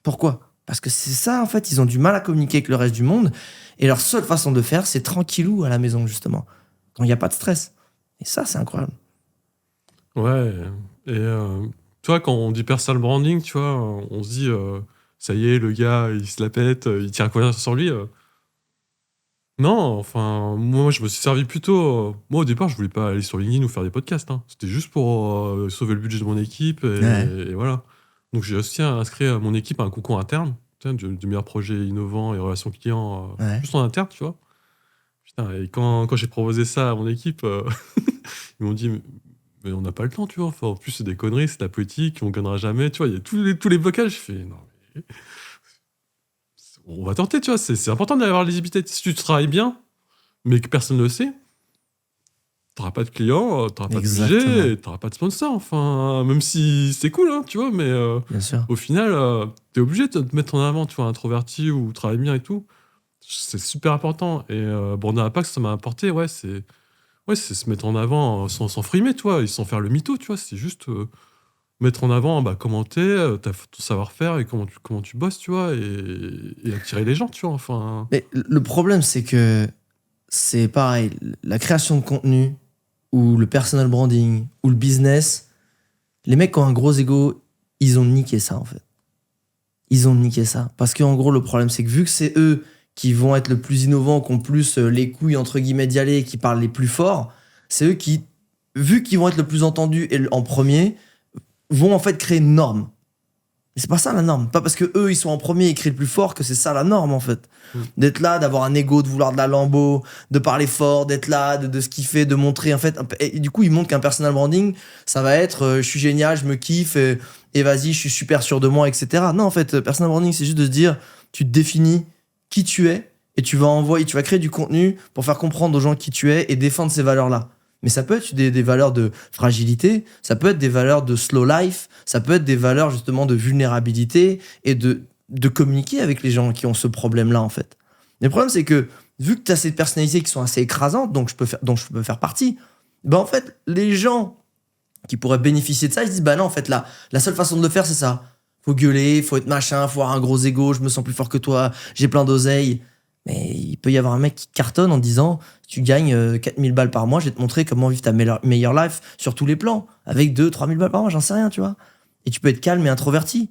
Pourquoi? Parce que c'est ça, en fait, ils ont du mal à communiquer avec le reste du monde. Et leur seule façon de faire, c'est tranquillou à la maison, justement. Quand il n'y a pas de stress. Et ça, c'est incroyable. Ouais. Et tu vois, quand on dit personal branding, tu vois, on se dit, ça y est, le gars, il se la pète, il tient quoi sur lui. Non, enfin, moi, je me suis servi plutôt. Moi, au départ, je voulais pas aller sur LinkedIn ou faire des podcasts, hein. C'était juste pour sauver le budget de mon équipe et voilà. Donc, j'ai aussi inscrit mon équipe à un concours interne, tu sais, du meilleur projet innovant et relations clients, juste en interne, tu vois. Putain, et quand j'ai proposé ça à mon équipe, ils m'ont dit, mais on n'a pas le temps, tu vois. Enfin, en plus, c'est des conneries, c'est de la politique, on gagnera jamais, tu vois. Il y a tous les blocages. Je fais, non, mais on va tenter, tu vois. C'est important d'avoir la visibilité. Si tu travailles bien, mais que personne ne le sait, t'auras pas de clients, t'auras pas de budget, t'auras pas de sponsor. Enfin, même si c'est cool, hein, tu vois, mais Bien sûr. au final, t'es obligé de te mettre en avant, tu vois, introverti ou travailler bien et tout. C'est super important. Et bon, dans l'impact, ça m'a apporté, c'est se mettre en avant sans frimer, tu vois, et sans faire le mytho, tu vois. C'est juste mettre en avant comment t'es, ton savoir-faire et comment tu bosses, tu vois, et attirer les gens, tu vois. Enfin. Mais le problème, c'est que c'est pareil. La création de contenu, ou le personal branding, ou le business, les mecs qui ont un gros ego, ils ont niqué ça, en fait. Ils ont niqué ça. Parce qu'en gros, le problème, c'est que vu que c'est eux qui vont être le plus innovants, qui ont plus les couilles, entre guillemets, d'y aller, et qui parlent les plus forts, c'est eux qui, vu qu'ils vont être le plus entendus et en premier, vont en fait créer une norme. Et c'est pas ça la norme. Pas parce que eux ils sont en premier et crient le plus fort que c'est ça la norme, en fait. D'être là, d'avoir un ego, de vouloir de la lambeau, de parler fort, d'être là, de se kiffer, de montrer, en fait. Et du coup, ils montrent qu'un personal branding, ça va être je suis génial, je me kiffe, et vas-y, je suis super sûr de moi, etc. Non, en fait, personal branding, c'est juste de se dire, tu te définis qui tu es, et tu vas créer du contenu pour faire comprendre aux gens qui tu es et défendre ces valeurs-là. Mais ça peut être des valeurs de fragilité, ça peut être des valeurs de slow life, ça peut être des valeurs justement de vulnérabilité et de communiquer avec les gens qui ont ce problème-là, en fait. Mais le problème, c'est que vu que tu as ces personnalités qui sont assez écrasantes, dont je peux faire partie, en fait, les gens qui pourraient bénéficier de ça, ils se disent, non, en fait, la seule façon de le faire, c'est ça. Faut gueuler, faut être machin, faut avoir un gros ego, je me sens plus fort que toi, j'ai plein d'oseille. Mais il peut y avoir un mec qui cartonne en disant tu gagnes 4000 balles par mois, je vais te montrer comment vivre ta meilleure life sur tous les plans, avec 2-3 000 balles par mois, j'en sais rien, tu vois. Et tu peux être calme et introverti.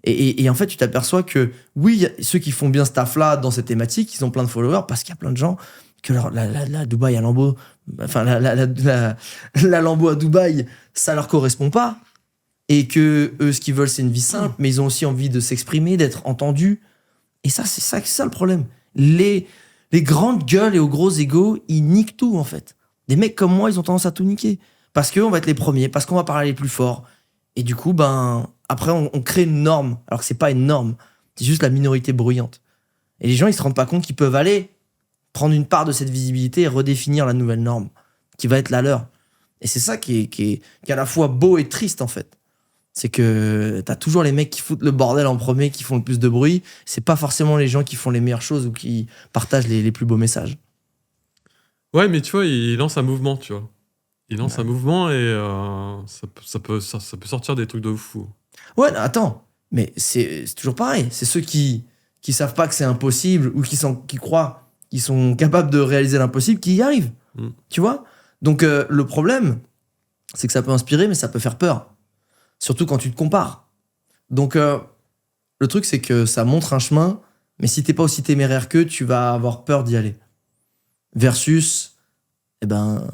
Et en fait, tu t'aperçois que oui, ceux qui font bien ce taf-là dans cette thématique, ils ont plein de followers parce qu'il y a plein de gens que la Dubaï à Lambeau, enfin la Lambeau à Dubaï, ça leur correspond pas. et que eux, ce qu'ils veulent, c'est une vie simple, mais ils ont aussi envie de s'exprimer, d'être entendus. Et ça, c'est ça le problème. Les grandes gueules et aux gros égos, ils niquent tout, en fait. Des mecs comme moi, ils ont tendance à tout niquer. Parce qu'on va être les premiers, parce qu'on va parler les plus forts. Et du coup, après, on crée une norme, alors que c'est pas une norme. C'est juste la minorité bruyante. Et les gens, ils se rendent pas compte qu'ils peuvent aller prendre une part de cette visibilité et redéfinir la nouvelle norme, qui va être la leur. Et c'est ça qui est à la fois beau et triste, en fait. C'est que t'as toujours les mecs qui foutent le bordel en premier, qui font le plus de bruit. C'est pas forcément les gens qui font les meilleures choses ou qui partagent les plus beaux messages. Ouais, mais tu vois, il lance un mouvement, tu vois. Il lance un mouvement et ça peut sortir des trucs de fou. Ouais, attends, mais c'est toujours pareil. C'est ceux qui savent pas que c'est impossible ou qui croient qu'ils sont capables de réaliser l'impossible qui y arrivent. Tu vois ? Donc le problème, c'est que ça peut inspirer, mais ça peut faire peur. Surtout quand tu te compares. Donc le truc, c'est que ça montre un chemin, mais si t'es pas aussi téméraire qu'eux, tu vas avoir peur d'y aller. Versus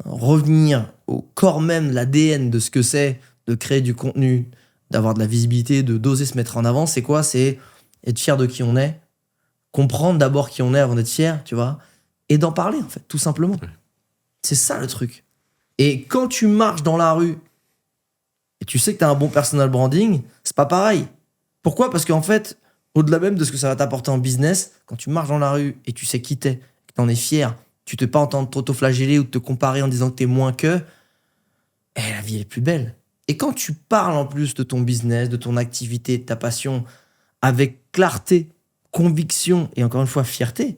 revenir au corps même, l'ADN de ce que c'est de créer du contenu, d'avoir de la visibilité, d'oser se mettre en avant. C'est quoi ? C'est être fier de qui on est, comprendre d'abord qui on est avant d'être fier, tu vois, et d'en parler, en fait, tout simplement. Ouais. C'est ça le truc. Et quand tu marches dans la rue et tu sais que tu as un bon personal branding, c'est pas pareil. Pourquoi ? Parce qu'en fait, au-delà même de ce que ça va t'apporter en business, quand tu marches dans la rue et tu sais qui t'es, que t'en es fier, tu te pas entendre t'auto-flageller ou te comparer en disant que t'es moins que, la vie elle est plus belle. Et quand tu parles en plus de ton business, de ton activité, de ta passion, avec clarté, conviction et encore une fois fierté,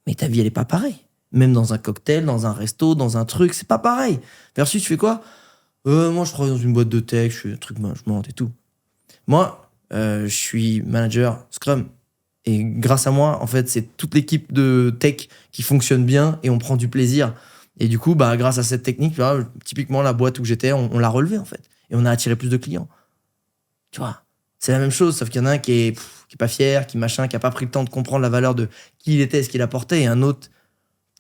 mais ta vie elle est pas pareille. Même dans un cocktail, dans un resto, dans un truc, c'est pas pareil. Versus tu fais quoi ? Moi je travaille dans une boîte de tech, je fais un truc management et tout. Moi, je suis manager Scrum. Et grâce à moi, en fait, c'est toute l'équipe de tech qui fonctionne bien et on prend du plaisir. Et du coup, grâce à cette technique, là, typiquement, la boîte où j'étais, on l'a relevée, en fait. Et on a attiré plus de clients. Tu vois, c'est la même chose, sauf qu'il y en a un qui est pas fier, qui a pas pris le temps de comprendre la valeur de qui il était, ce qu'il apportait, et un autre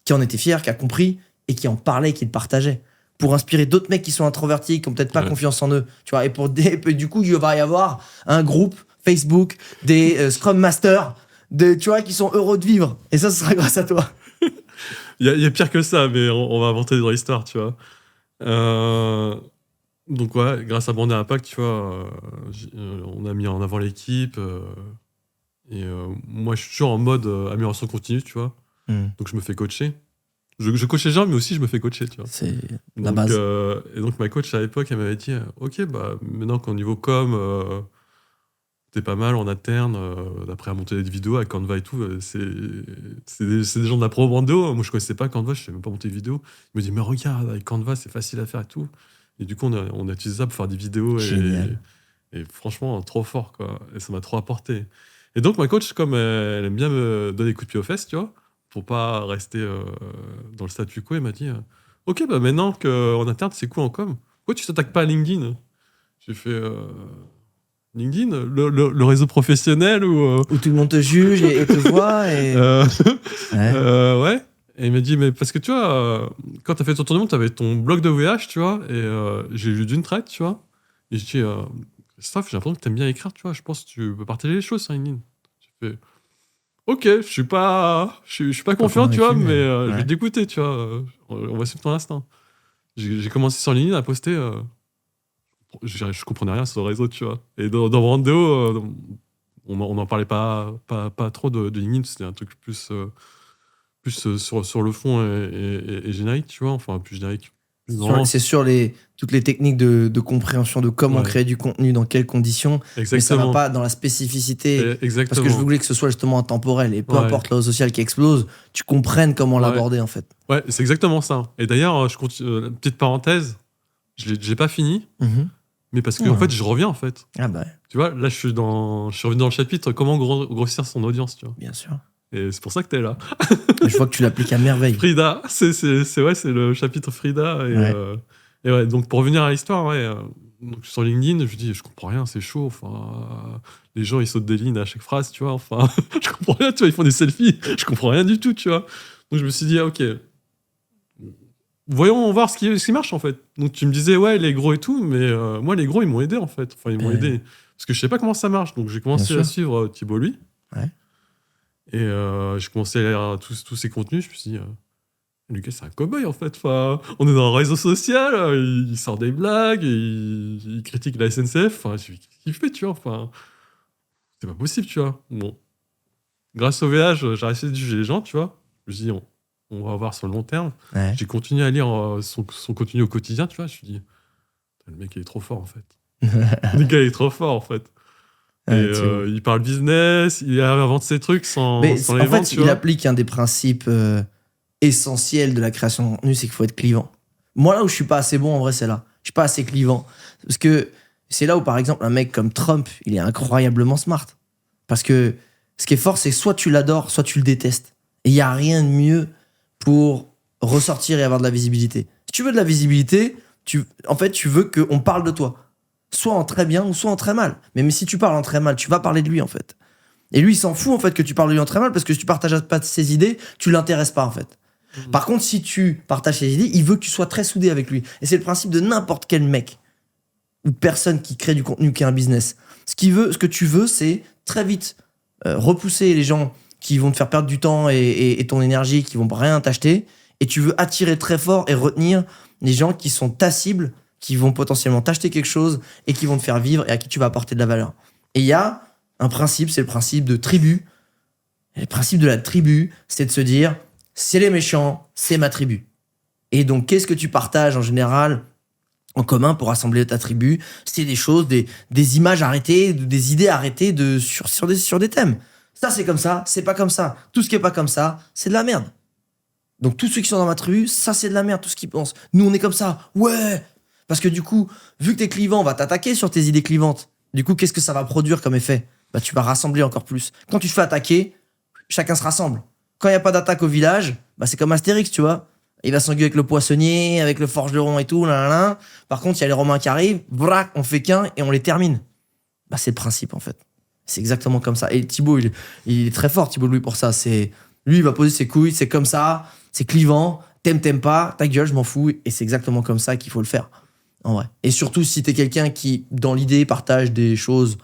qui en était fier, qui a compris et qui en parlait, qui le partageait. Pour inspirer d'autres mecs qui sont introvertis, qui ont peut-être pas confiance en eux. Tu vois, et du coup, il va y avoir un groupe Facebook, des Scrum Masters, tu vois, qui sont heureux de vivre. Et ça, ce sera grâce à toi. Il y a pire que ça, mais on va inventer dans l'histoire, tu vois. Donc ouais, grâce à Brand Impact, tu vois, on a mis en avant l'équipe. Et moi, je suis toujours en mode amélioration continue, tu vois. Donc je me fais coacher. Je coach les gens, mais aussi je me fais coacher, tu vois. C'est la base. Et donc ma coach à l'époque, elle m'avait dit, ok, maintenant qu'au niveau com, t'es pas mal en interne, d'après à monter des vidéos à Canva et tout, c'est des gens de la pro Brando. Moi je connaissais pas Canva, je savais même pas monter des vidéos. Il me dit, mais regarde, avec Canva c'est facile à faire et tout. Et du coup on a utilisé ça pour faire des vidéos. Et franchement, trop fort, quoi. Et ça m'a trop apporté. Et donc ma coach, comme elle aime bien me donner des coups de pied aux fesses, tu vois, pour pas rester dans le statu quo, elle m'a dit, ok, maintenant qu'en interne c'est cool en com, pourquoi tu t'attaques pas à LinkedIn ? J'ai fait... LinkedIn, le réseau professionnel où tout le monde te juge et te voit. Et... ouais. Et il m'a dit, mais parce que tu vois, quand t'as fait ton tour du monde, t'avais ton blog de voyage, tu vois, et j'ai lu d'une traite, tu vois. Et je dis, Steph, j'ai l'impression que t'aimes bien écrire, tu vois, je pense que tu peux partager les choses sur LinkedIn. J'ai fait, ok, je suis pas confiant, tu vois, mais je vais t'écouter, tu vois. On va suivre ton instinct. J'ai commencé sur LinkedIn à poster. Je comprenais rien sur le réseau, tu vois. Et dans Brando, on n'en parlait pas trop de LinkedIn, c'était un truc plus sur le fond et générique, tu vois. Enfin, plus générique. C'est sur toutes les techniques de compréhension de comment créer du contenu, dans quelles conditions. Exactement. Mais ça va pas dans la spécificité. Exactement. Parce que je voulais que ce soit justement intemporel. Et peu importe le réseau social qui explose, tu comprennes comment l'aborder, en fait. Ouais, c'est exactement ça. Et d'ailleurs, je continue, petite parenthèse, j'ai pas fini. Mais parce que en fait, je reviens en fait. Ah bah. Tu vois, là, je suis revenu dans le chapitre comment grossir son audience, tu vois. Bien sûr. Et c'est pour ça que t'es là. Je vois que tu l'appliques à merveille. Frida, c'est le chapitre Frida. Et ouais, donc pour revenir à l'histoire, donc sur LinkedIn, je dis, je comprends rien, c'est chaud. Enfin, les gens ils sautent des lignes à chaque phrase, tu vois. Enfin, je comprends rien, tu vois, ils font des selfies, je comprends rien du tout, tu vois. Donc je me suis dit, ok, voyons voir ce qui marche, en fait. Donc, tu me disais, ouais, les gros et tout, mais moi, les gros, ils m'ont aidé, en fait. Enfin, ils m'ont aidé. Parce que je sais pas comment ça marche. Donc, j'ai commencé à suivre Thibaut, lui. Ouais. Et j'ai commencé à lire tous ses contenus. Je me suis dit, Lucas, c'est un cow-boy, en fait. Enfin, on est dans un réseau social, il sort des blagues, il critique la SNCF. Enfin, qu'est-ce qu'il fait, tu vois. Enfin, c'est pas possible, tu vois. Bon. Grâce au VH, j'ai essayé de juger les gens, tu vois. Je me suis dit, on va voir sur le long terme. Ouais. J'ai continué à lire son contenu au quotidien, tu vois. Je me suis dit, le mec, il est trop fort, en fait. Le gars, il est trop fort, en fait. Et il parle business, il invente ses trucs sans les vendre, en fait, tu il vois. applique un des principes essentiels de la création de contenu, c'est qu'il faut être clivant. Moi, là où je suis pas assez bon, en vrai, c'est là. Je suis pas assez clivant. Parce que c'est là où, par exemple, un mec comme Trump, il est incroyablement smart. Parce que ce qui est fort, c'est soit tu l'adores, soit tu le détestes. Et il n'y a rien de mieux pour ressortir et avoir de la visibilité. Si tu veux de la visibilité, en fait, tu veux qu'on parle de toi. Soit en très bien ou soit en très mal. Mais si tu parles en très mal, tu vas parler de lui, en fait. Et lui, il s'en fout, en fait, que tu parles de lui en très mal, parce que si tu partages pas ses idées, tu l'intéresses pas, en fait. Par contre, si tu partages ses idées, il veut que tu sois très soudé avec lui. Et c'est le principe de n'importe quel mec ou personne qui crée du contenu, qui a un business. Ce que tu veux, c'est très vite repousser les gens qui vont te faire perdre du temps et ton énergie, qui vont rien t'acheter. Et tu veux attirer très fort et retenir les gens qui sont ta cible, qui vont potentiellement t'acheter quelque chose et qui vont te faire vivre et à qui tu vas apporter de la valeur. Et il y a un principe, c'est le principe de tribu. Et le principe de la tribu, c'est de se dire, c'est les méchants, c'est ma tribu. Et donc, qu'est-ce que tu partages en général en commun pour rassembler ta tribu? C'est des choses, des images arrêtées, des idées arrêtées sur des thèmes. Ça, c'est comme ça, c'est pas comme ça. Tout ce qui est pas comme ça, c'est de la merde. Donc, tous ceux qui sont dans ma tribu, ça, c'est de la merde, tout ce qu'ils pensent. Nous, on est comme ça. Ouais! Parce que du coup, vu que t'es clivant, on va t'attaquer sur tes idées clivantes. Du coup, qu'est-ce que ça va produire comme effet? Bah, tu vas rassembler encore plus. Quand tu te fais attaquer, chacun se rassemble. Quand il n'y a pas d'attaque au village, bah, c'est comme Astérix, tu vois. Il va s'engueuler avec le poissonnier, avec le forgeron et tout. Là. Par contre, il y a les Romains qui arrivent, brac, on fait qu'un et on les termine. Bah, c'est le principe, en fait. C'est exactement comme ça. Et Thibaut, il est très fort, Thibaut Louis, pour ça. Lui, il va poser ses couilles, c'est comme ça, c'est clivant, t'aimes pas, ta gueule, je m'en fous. Et c'est exactement comme ça qu'il faut le faire, en vrai. Et surtout, si t'es quelqu'un qui, dans l'idée, partage des choses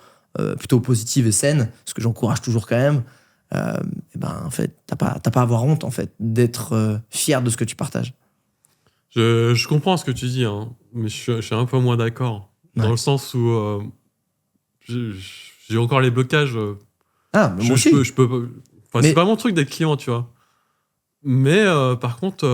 plutôt positives et saines, ce que j'encourage toujours quand même, en fait, t'as pas à avoir honte, en fait, d'être fier de ce que tu partages. Je comprends ce que tu dis, hein, mais je suis un peu moins d'accord. Ouais. Dans le sens où j'ai encore les blocages. Mais moi aussi. Mais... c'est pas mon truc d'être client, tu vois. Mais par contre,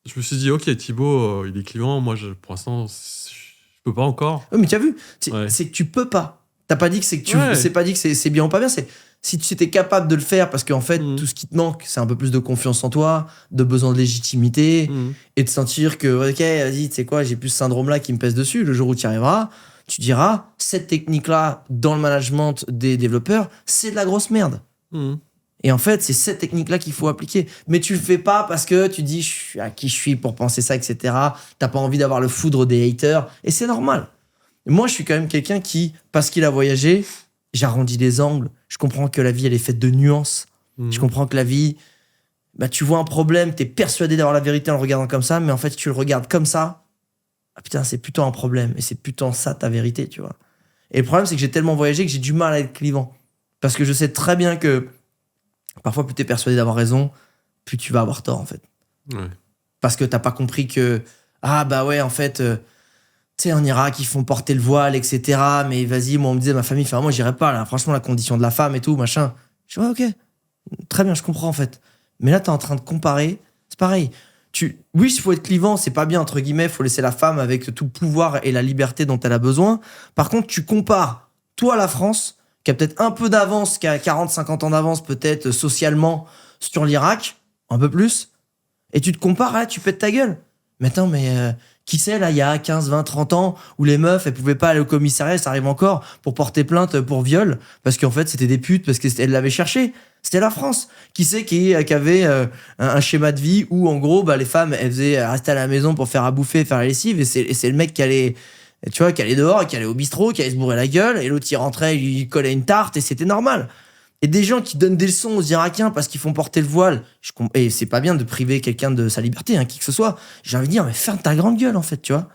je me suis dit, ok, Thibaut, il est client. Moi, pour l'instant, je peux pas encore. Oui, mais tu as vu, c'est que tu peux pas. T'as pas dit que c'est que tu. C'est pas dit que c'est bien ou pas bien. C'est si tu étais capable de le faire, parce qu'en fait, tout ce qui te manque, c'est un peu plus de confiance en toi, de besoin de légitimité, et de sentir que, ok, vas-y, tu sais quoi, j'ai plus ce syndrome-là qui me pèse dessus. Le jour où tu y arriveras, tu diras, cette technique-là, dans le management des développeurs, c'est de la grosse merde. Et en fait, c'est cette technique-là qu'il faut appliquer. Mais tu le fais pas parce que tu dis, à qui je suis pour penser ça, etc. T'as pas envie d'avoir le foudre des haters. Et c'est normal. Et moi, je suis quand même quelqu'un qui, parce qu'il a voyagé, j'arrondis les angles. Je comprends que la vie, elle est faite de nuances. Je comprends que la vie, tu vois un problème, t'es persuadé d'avoir la vérité en le regardant comme ça, mais en fait, tu le regardes comme ça. Ah putain, c'est plutôt un problème. Et c'est plutôt ça ta vérité, tu vois. Et le problème, c'est que j'ai tellement voyagé que j'ai du mal à être clivant. Parce que je sais très bien que parfois, plus t'es persuadé d'avoir raison, plus tu vas avoir tort, en fait. Ouais. Parce que t'as pas compris que, en fait, tu sais, en Irak, ils font porter le voile, etc. Mais vas-y, moi, on me disait, ma famille, moi, j'irais pas, là. Franchement, la condition de la femme et tout, machin. Je dis, ok, très bien, je comprends, en fait. Mais là, t'es en train de comparer. C'est pareil. Oui, il faut être clivant, c'est pas bien, entre guillemets, faut laisser la femme avec tout le pouvoir et la liberté dont elle a besoin. Par contre, tu compares, toi, la France, qui a peut-être un peu d'avance, qui a 40-50 ans d'avance, peut-être socialement, sur l'Irak, un peu plus, et tu te compares, là, tu pètes ta gueule. Mais attends, qui c'est, là, il y a 15, 20, 30 ans, où les meufs, elles pouvaient pas aller au commissariat, ça arrive encore, pour porter plainte pour viol, parce qu'en fait, c'était des putes, parce qu'elles l'avaient cherché. C'était la France. Qui c'est qui avait un schéma de vie où, en gros, les femmes, elles faisaient rester à la maison pour faire à bouffer, faire la lessive, et c'est le mec qui allait dehors, qui allait au bistrot, qui allait se bourrer la gueule, et l'autre, il rentrait, il collait une tarte, et c'était normal. Et des gens qui donnent des leçons aux Irakiens parce qu'ils font porter le voile. Et c'est pas bien de priver quelqu'un de sa liberté, qui que ce soit. J'ai envie de dire, mais ferme ta grande gueule, en fait, tu vois.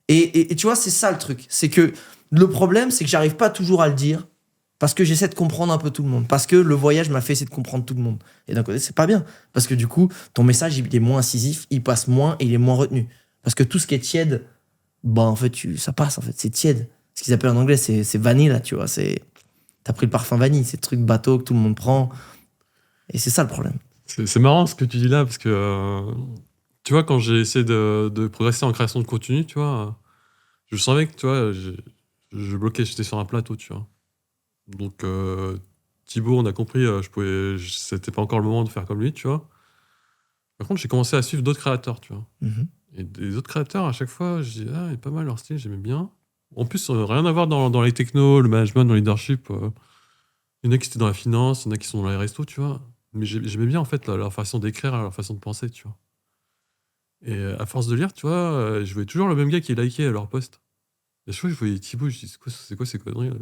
Et tu vois, c'est ça le truc. C'est que le problème, c'est que j'arrive pas toujours à le dire parce que j'essaie de comprendre un peu tout le monde. Parce que le voyage m'a fait essayer de comprendre tout le monde. Et d'un côté, c'est pas bien. Parce que du coup, ton message, il est moins incisif, il passe moins et il est moins retenu. Parce que tout ce qui est tiède, en fait, ça passe, en fait. C'est tiède. Ce qu'ils appellent en anglais, c'est vanille, là, tu vois. T'as pris le parfum vanille, c'est le truc bateau que tout le monde prend. Et c'est ça le problème. C'est marrant ce que tu dis là, parce que tu vois, quand j'ai essayé de progresser en création de contenu, tu vois, je savais que, tu vois, je bloquais, j'étais sur un plateau, tu vois. Donc, Thibaut, on a compris, c'était pas encore le moment de faire comme lui, tu vois. Par contre, j'ai commencé à suivre d'autres créateurs, tu vois. Et des autres créateurs, à chaque fois, je dis, il est pas mal leur style, j'aimais bien. En plus, rien à voir dans les technos, le management, dans le leadership. Il y en a qui étaient dans la finance, il y en a qui sont dans les restos, tu vois. Mais j'aimais bien, en fait, leur façon d'écrire, leur façon de penser, tu vois. Et à force de lire, tu vois, je voyais toujours le même gars qui likait leur post. Et je crois que je voyais Thibaut, je dis, c'est quoi ces conneries là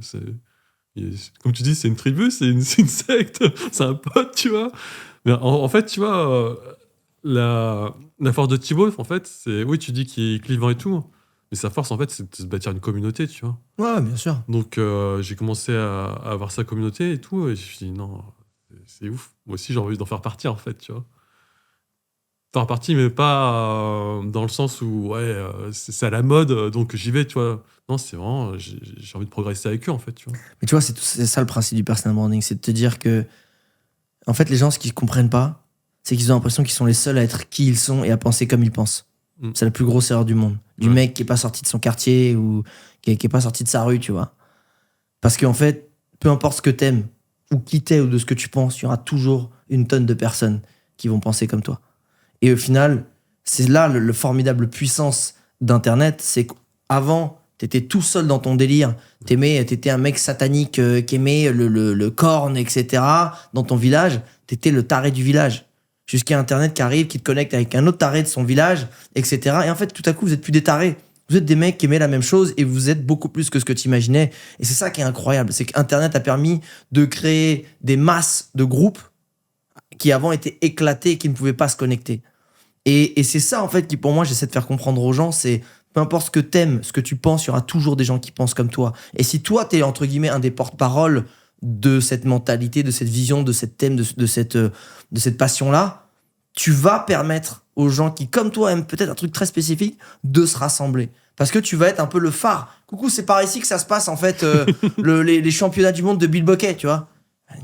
comme tu dis, c'est une tribu, c'est une secte, c'est un pote, tu vois. Mais en fait, tu vois, la force de Thibaut, en fait, c'est... Oui, tu dis qu'il est clivant et tout, mais sa force, en fait, c'est de se bâtir une communauté, tu vois. Ouais, bien sûr. Donc, j'ai commencé à avoir sa communauté et tout, et je me suis dit, non, c'est ouf. Moi aussi, j'ai envie d'en faire partie, en fait, tu vois. Faire partie, mais pas dans le sens où, c'est à la mode, donc j'y vais, tu vois. Non, c'est vraiment, j'ai envie de progresser avec eux, en fait, tu vois. Mais tu vois, c'est ça le principe du personal branding, c'est de te dire que, en fait, les gens, ce qu'ils comprennent pas, c'est qu'ils ont l'impression qu'ils sont les seuls à être qui ils sont et à penser comme ils pensent. C'est la plus grosse erreur du monde. Du mec qui est pas sorti de son quartier ou qui est pas sorti de sa rue, tu vois. Parce qu'en fait, peu importe ce que t'aimes, ou qui t'es, ou de ce que tu penses, il y aura toujours une tonne de personnes qui vont penser comme toi. Et au final, c'est là le formidable puissance d'Internet, c'est qu'avant, t'étais tout seul dans ton délire, t'étais un mec satanique qui aimait le corne, etc. Dans ton village, t'étais le taré du village. Jusqu'à Internet qui arrive, qui te connecte avec un autre taré de son village, etc. Et en fait, tout à coup, vous êtes plus des tarés. Vous êtes des mecs qui aimaient la même chose et vous êtes beaucoup plus que ce que tu imaginais. Et c'est ça qui est incroyable. C'est qu'Internet a permis de créer des masses de groupes qui avant étaient éclatés et qui ne pouvaient pas se connecter. Et c'est ça, en fait, qui pour moi, j'essaie de faire comprendre aux gens, c'est peu importe ce que t'aimes, ce que tu penses, il y aura toujours des gens qui pensent comme toi. Et si toi, t'es entre guillemets un des porte-paroles de cette mentalité, de cette vision, de cette thème, de cette passion-là, tu vas permettre aux gens qui, comme toi, aiment peut-être un truc très spécifique, de se rassembler. Parce que tu vas être un peu le phare. Coucou, c'est par ici que ça se passe, en fait, les championnats du monde de Bill Bocquet, tu vois.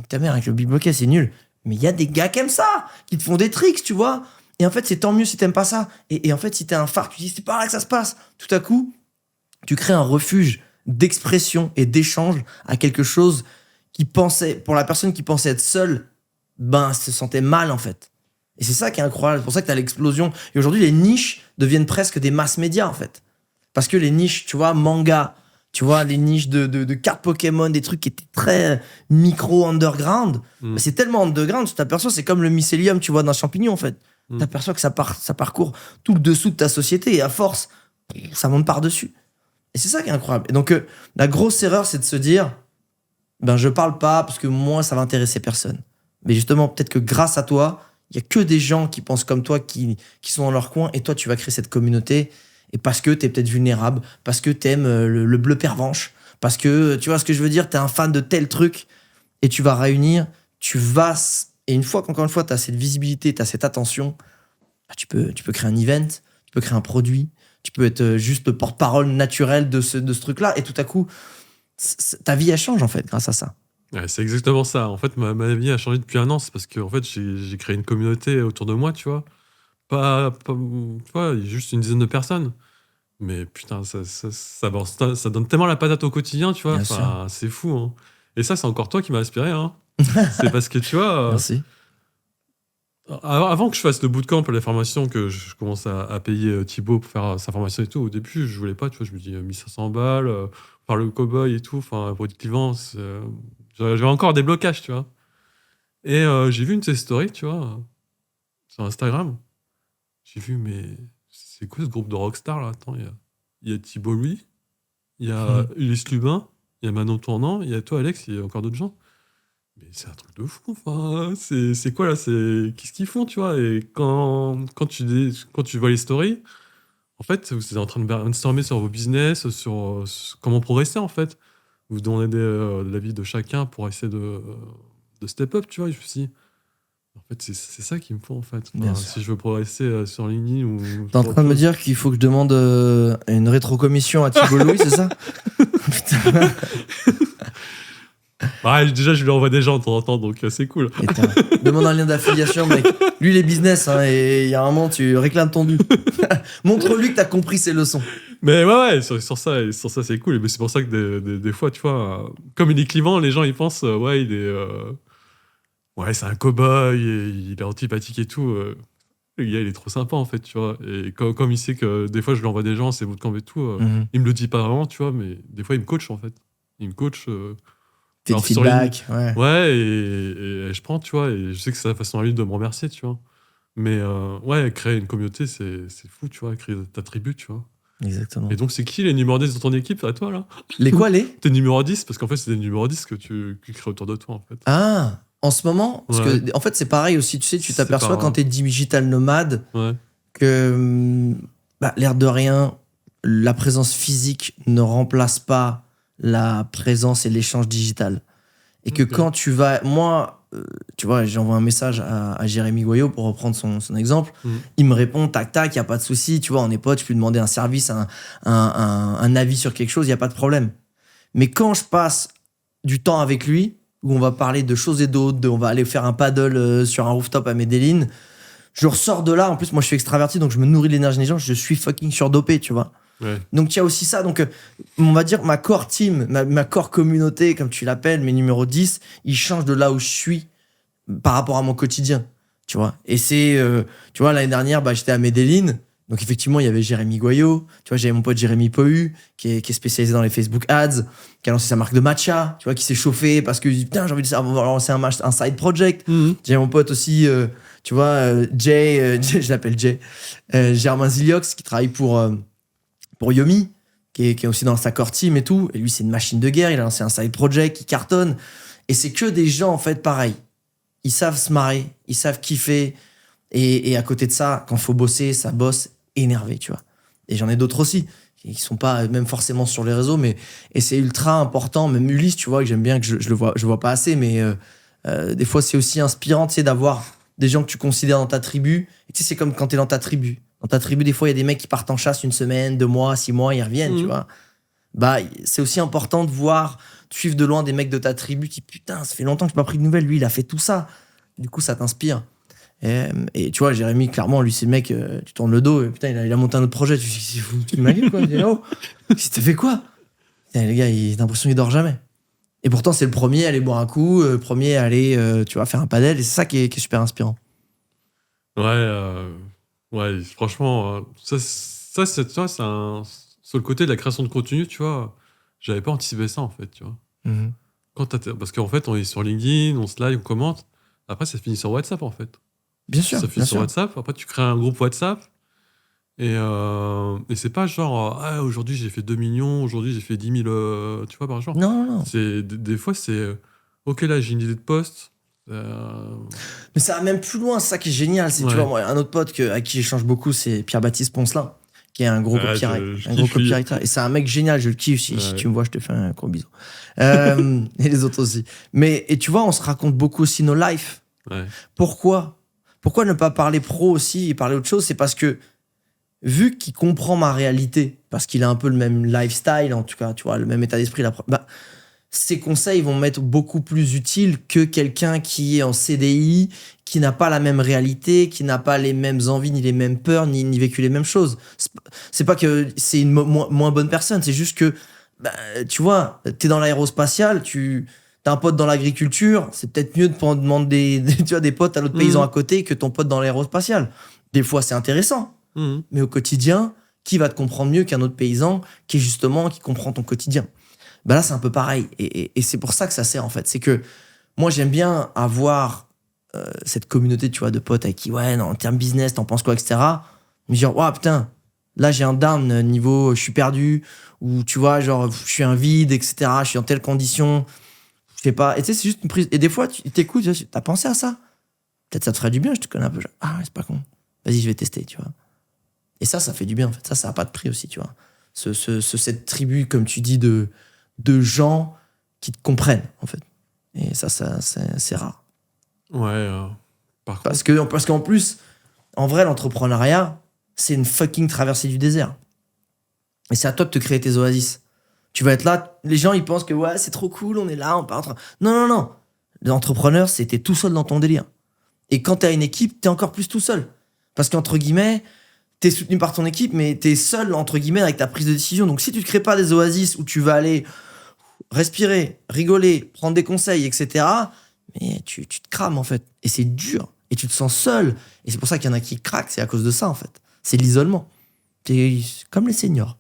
Ta mère, avec le Bill Bocquet, c'est nul. Mais il y a des gars qui aiment ça, qui te font des tricks, tu vois. Et en fait, c'est tant mieux si t'aimes pas ça. Et en fait, si t'es un phare, tu dis, c'est pas là que ça se passe. Tout à coup, tu crées un refuge d'expression et d'échange à quelque chose qui pensait, pour la personne qui pensait être seule, se sentait mal, en fait. Et c'est ça qui est incroyable. C'est pour ça que t'as l'explosion. Et aujourd'hui, les niches deviennent presque des masses médias, en fait. Parce que les niches, tu vois, manga, tu vois, les niches de cartes Pokémon, des trucs qui étaient très micro-underground, c'est tellement underground, tu t'aperçois, c'est comme le mycélium, tu vois, d'un champignon, en fait. T'aperçois que ça parcourt tout le dessous de ta société et à force, ça monte par-dessus. Et c'est ça qui est incroyable. Et donc, la grosse erreur, c'est de se dire, je parle pas parce que moi, ça va intéresser personne. Mais justement, peut-être que grâce à toi, il y a que des gens qui pensent comme toi, qui sont dans leur coin, et toi, tu vas créer cette communauté. Et parce que t'es peut-être vulnérable, parce que t'aimes le bleu pervenche, parce que, tu vois ce que je veux dire, t'es un fan de tel truc, et tu vas réunir, et encore une fois, t'as cette visibilité, t'as cette attention, tu peux créer un event, tu peux créer un produit, tu peux être juste le porte-parole naturel de ce truc-là, et tout à coup, ta vie, elle change, en fait, grâce à ça. Ouais, c'est exactement ça. En fait, ma vie a changé depuis un an. C'est parce que en fait, j'ai créé une communauté autour de moi, tu vois. Tu vois, il y a juste une dizaine de personnes. Mais putain, ça donne tellement la patate au quotidien, tu vois. Enfin, c'est fou, hein. Et ça, c'est encore toi qui m'as inspiré, hein. C'est parce que, tu vois... Merci. Avant que je fasse le bootcamp, la formation, que je commence à payer Thibaut pour faire sa formation et tout, au début, je voulais pas, tu vois. Je me dis, 1500 balles, faire le cow-boy et tout, enfin, pour être clivant, j'avais encore des blocages, tu vois. Et j'ai vu une de ses stories, tu vois, sur Instagram. J'ai vu, mais c'est quoi ce groupe de rockstar là? Attends, il y a Thibaut Louis, il y a Ulysse Lubin, il y a Manon Tournant, il y a toi, Alex, il y a encore d'autres gens. mais c'est un truc de fou. Enfin, c'est quoi là? Qu'est-ce qu'ils font, tu vois? Et quand tu vois les stories, en fait, vous êtes en train de brainstormer sur vos business, sur comment progresser, en fait. Vous donnez l'avis de chacun pour essayer de step up, tu vois. Je me suis dit, en fait, c'est ça qu'il me faut, en fait. Bien Enfin, sûr. si je veux progresser sur LinkedIn ou T'es en sur autre train de me chose. dire qu'il faut que je demande une rétrocommission à Thibault Louis, c'est ça? Putain. Ouais, déjà, je lui envoie des gens de temps en temps, donc c'est cool. Et demande un lien d'affiliation, mec. Lui, il est business, hein, et il y a un moment, tu réclames ton dû. Montre-lui que t'as compris ses leçons. Mais ouais, sur ça, c'est cool. Mais c'est pour ça que des fois, tu vois, comme il est clivant, les gens, ils pensent, ouais, il est... ouais, c'est un cow-boy, et il est antipathique et tout. Le gars, il est trop sympa, en fait, tu vois. Et comme il sait que des fois, je lui envoie des gens, c'est bootcamp et tout, Mhm. il me le dit pas vraiment, tu vois, mais des fois, il me coach, en fait. Il me coach. Fait du Alors, sur LinkedIn, feedback, ouais. ouais, et je prends, tu vois, et je sais que c'est la façon à lui de me remercier, tu vois. Mais ouais, créer une communauté, c'est fou, tu vois, créer ta tribu, tu vois. Exactement. Et donc, c'est qui les numéros 10 de ton équipe, à toi, là? Les quoi, les? T'es numéro 10, parce qu'en fait, c'est des numéros 10 que tu crées autour de toi, en fait. Ah, en ce moment, parce Ouais. que, en fait, c'est pareil aussi, tu sais, tu C'est t'aperçois pas- quand t'es digital nomade Ouais. que, l'air de rien, la présence physique ne remplace pas la présence et l'échange digital. Et que Ok. quand tu vas. Moi, tu vois, j'envoie un message à Jérémy Goyot pour reprendre son exemple. Mhm. Il me répond tac tac, il n'y a pas de souci. Tu vois, on est potes, je peux lui demander un service, un avis sur quelque chose, il n'y a pas de problème. Mais quand je passe du temps avec lui, où on va parler de choses et d'autres, on va aller faire un paddle sur un rooftop à Medellin, je ressors de là. En plus, moi, je suis extraverti, donc je me nourris de l'énergie des gens. Je suis fucking surdopé, tu vois. Ouais. Donc il y a aussi ça. Donc on va dire ma core team, ma core communauté, comme tu l'appelles, mes numéros 10, ils changent de là où je suis par rapport à mon quotidien. Tu vois. Et c'est, tu vois, l'année dernière, j'étais à Medellin. Donc effectivement, il y avait Jérémy Goyot. Tu vois, j'avais mon pote Jérémy Pohu, qui est spécialisé dans les Facebook Ads, qui a lancé sa marque de matcha, tu vois, qui s'est chauffé parce que putain, j'ai envie de lancer un side project. Mhm. J'ai mon pote aussi, tu vois, Jay, je l'appelle Jay, Germain Ziliox, qui travaille pour Yomi, qui est aussi dans sa core team et tout. Et lui, c'est une machine de guerre. Il a lancé un side project qui cartonne. Et c'est que des gens, en fait, pareil. Ils savent se marrer, ils savent kiffer. Et à côté de ça, quand faut bosser, ça bosse énervé, tu vois. Et j'en ai d'autres aussi, qui sont pas même forcément sur les réseaux, mais et c'est ultra important. Même Ulysse, tu vois, que j'aime bien, que je le vois pas assez, mais des fois, c'est aussi inspirant, tu sais, d'avoir des gens que tu considères dans ta tribu. Et tu sais, c'est comme quand t'es dans ta tribu. Dans ta tribu, des fois, il y a des mecs qui partent en chasse 1 semaine, 2 mois, 6 mois, ils reviennent, tu Mhm. vois. C'est aussi important de voir, de suivre de loin des mecs de ta tribu qui, putain, ça fait longtemps que j'ai pas pris de nouvelles. Lui, il a fait tout ça. Du coup, ça t'inspire. Et tu vois, Jérémy, clairement, lui, c'est le mec, tu tournes le dos, et putain, il a monté un autre projet. Tu dis, c'est fou, tu ma gueule, quoi. Il dit, oh, t'as fait quoi? Putain, les gars, t'as l'impression qu'il dort jamais. Et pourtant, c'est le premier à aller boire un coup, le premier à aller, tu vois, faire un padel, et c'est ça qui est super inspirant. Ouais, ouais, franchement, c'est, tu vois, sur le côté de la création de contenu, tu vois, j'avais pas anticipé ça, en fait, tu vois. Parce qu'en fait, on est sur LinkedIn, on se like, on commente. Après, ça finit sur WhatsApp, en fait. Bien sûr, Ça bien finit sur sûr. WhatsApp. Après, tu crées un groupe WhatsApp. Et c'est pas genre, ah, aujourd'hui, j'ai fait 2 millions, aujourd'hui, j'ai fait 10 000, tu vois, par jour. Non, non, non. Des fois, c'est, ok, là, j'ai une idée de post. Mais ça va même plus loin, c'est ça qui est génial. C'est, tu Ouais. vois, moi, un autre pote à qui j'échange beaucoup, c'est Pierre-Baptiste Poncelin, qui est un gros Ouais, copywriter. je Un gros kiffe, lui. copywriter. Et c'est un mec génial, je le kiffe. Si Ouais. tu me vois, je te fais un gros bisou. Et les autres aussi. Et tu vois, on se raconte beaucoup aussi nos lives. Ouais. Pourquoi ne pas parler pro aussi et parler autre chose? C'est parce que, vu qu'il comprend ma réalité, parce qu'il a un peu le même lifestyle, en tout cas, tu vois, le même état d'esprit, ses conseils vont m'être beaucoup plus utiles que quelqu'un qui est en CDI, qui n'a pas la même réalité, qui n'a pas les mêmes envies, ni les mêmes peurs, ni vécu les mêmes choses. C'est pas que c'est une moins bonne personne, c'est juste que, tu vois, t'es dans l'aérospatial, t'as un pote dans l'agriculture, c'est peut-être mieux de demander tu vois, des potes à l'autre paysan à côté que ton pote dans l'aérospatial. Des fois, c'est intéressant, mais au quotidien, qui va te comprendre mieux qu'un autre paysan qui comprend ton quotidien? Là, c'est un peu pareil. Et c'est pour ça que ça sert, en fait. C'est que moi, j'aime bien avoir cette communauté, tu vois, de potes avec qui, ouais, non, en termes business, t'en penses quoi, etc. Mais genre, oh putain, là, j'ai un down niveau, je suis perdu, ou tu vois, genre, je suis un vide, etc. Je suis en telle condition. fais pas. Et tu sais, c'est juste une prise. Et des fois, tu t'écoutes, t'as pensé à ça? Peut-être ça te ferait du bien, je te connais un peu. Ah, ouais, c'est pas con. Vas-y, je vais tester, tu vois. Et ça fait du bien, en fait. Ça a pas de prix aussi, tu vois. Cette tribu, comme tu dis, de gens qui te comprennent, en fait. Et ça c'est rare. Ouais, par contre. Parce qu'en plus, en vrai, l'entrepreneuriat, c'est une fucking traversée du désert. Et c'est à toi de te créer tes oasis. Tu vas être là, les gens, ils pensent que ouais, c'est trop cool, on est là, on part. Non. L'entrepreneur, c'est t'es tout seul dans ton délire. Et quand t'as une équipe, t'es encore plus tout seul. Parce qu'entre guillemets, t'es soutenu par ton équipe, mais t'es seul, entre guillemets, avec ta prise de décision. Donc si tu te crées pas des oasis où tu vas aller respirer, rigoler, prendre des conseils, etc., mais tu te crames, en fait. Et c'est dur. Et tu te sens seul. Et c'est pour ça qu'il y en a qui craquent, c'est à cause de ça, en fait. C'est l'isolement. C'est comme les seniors.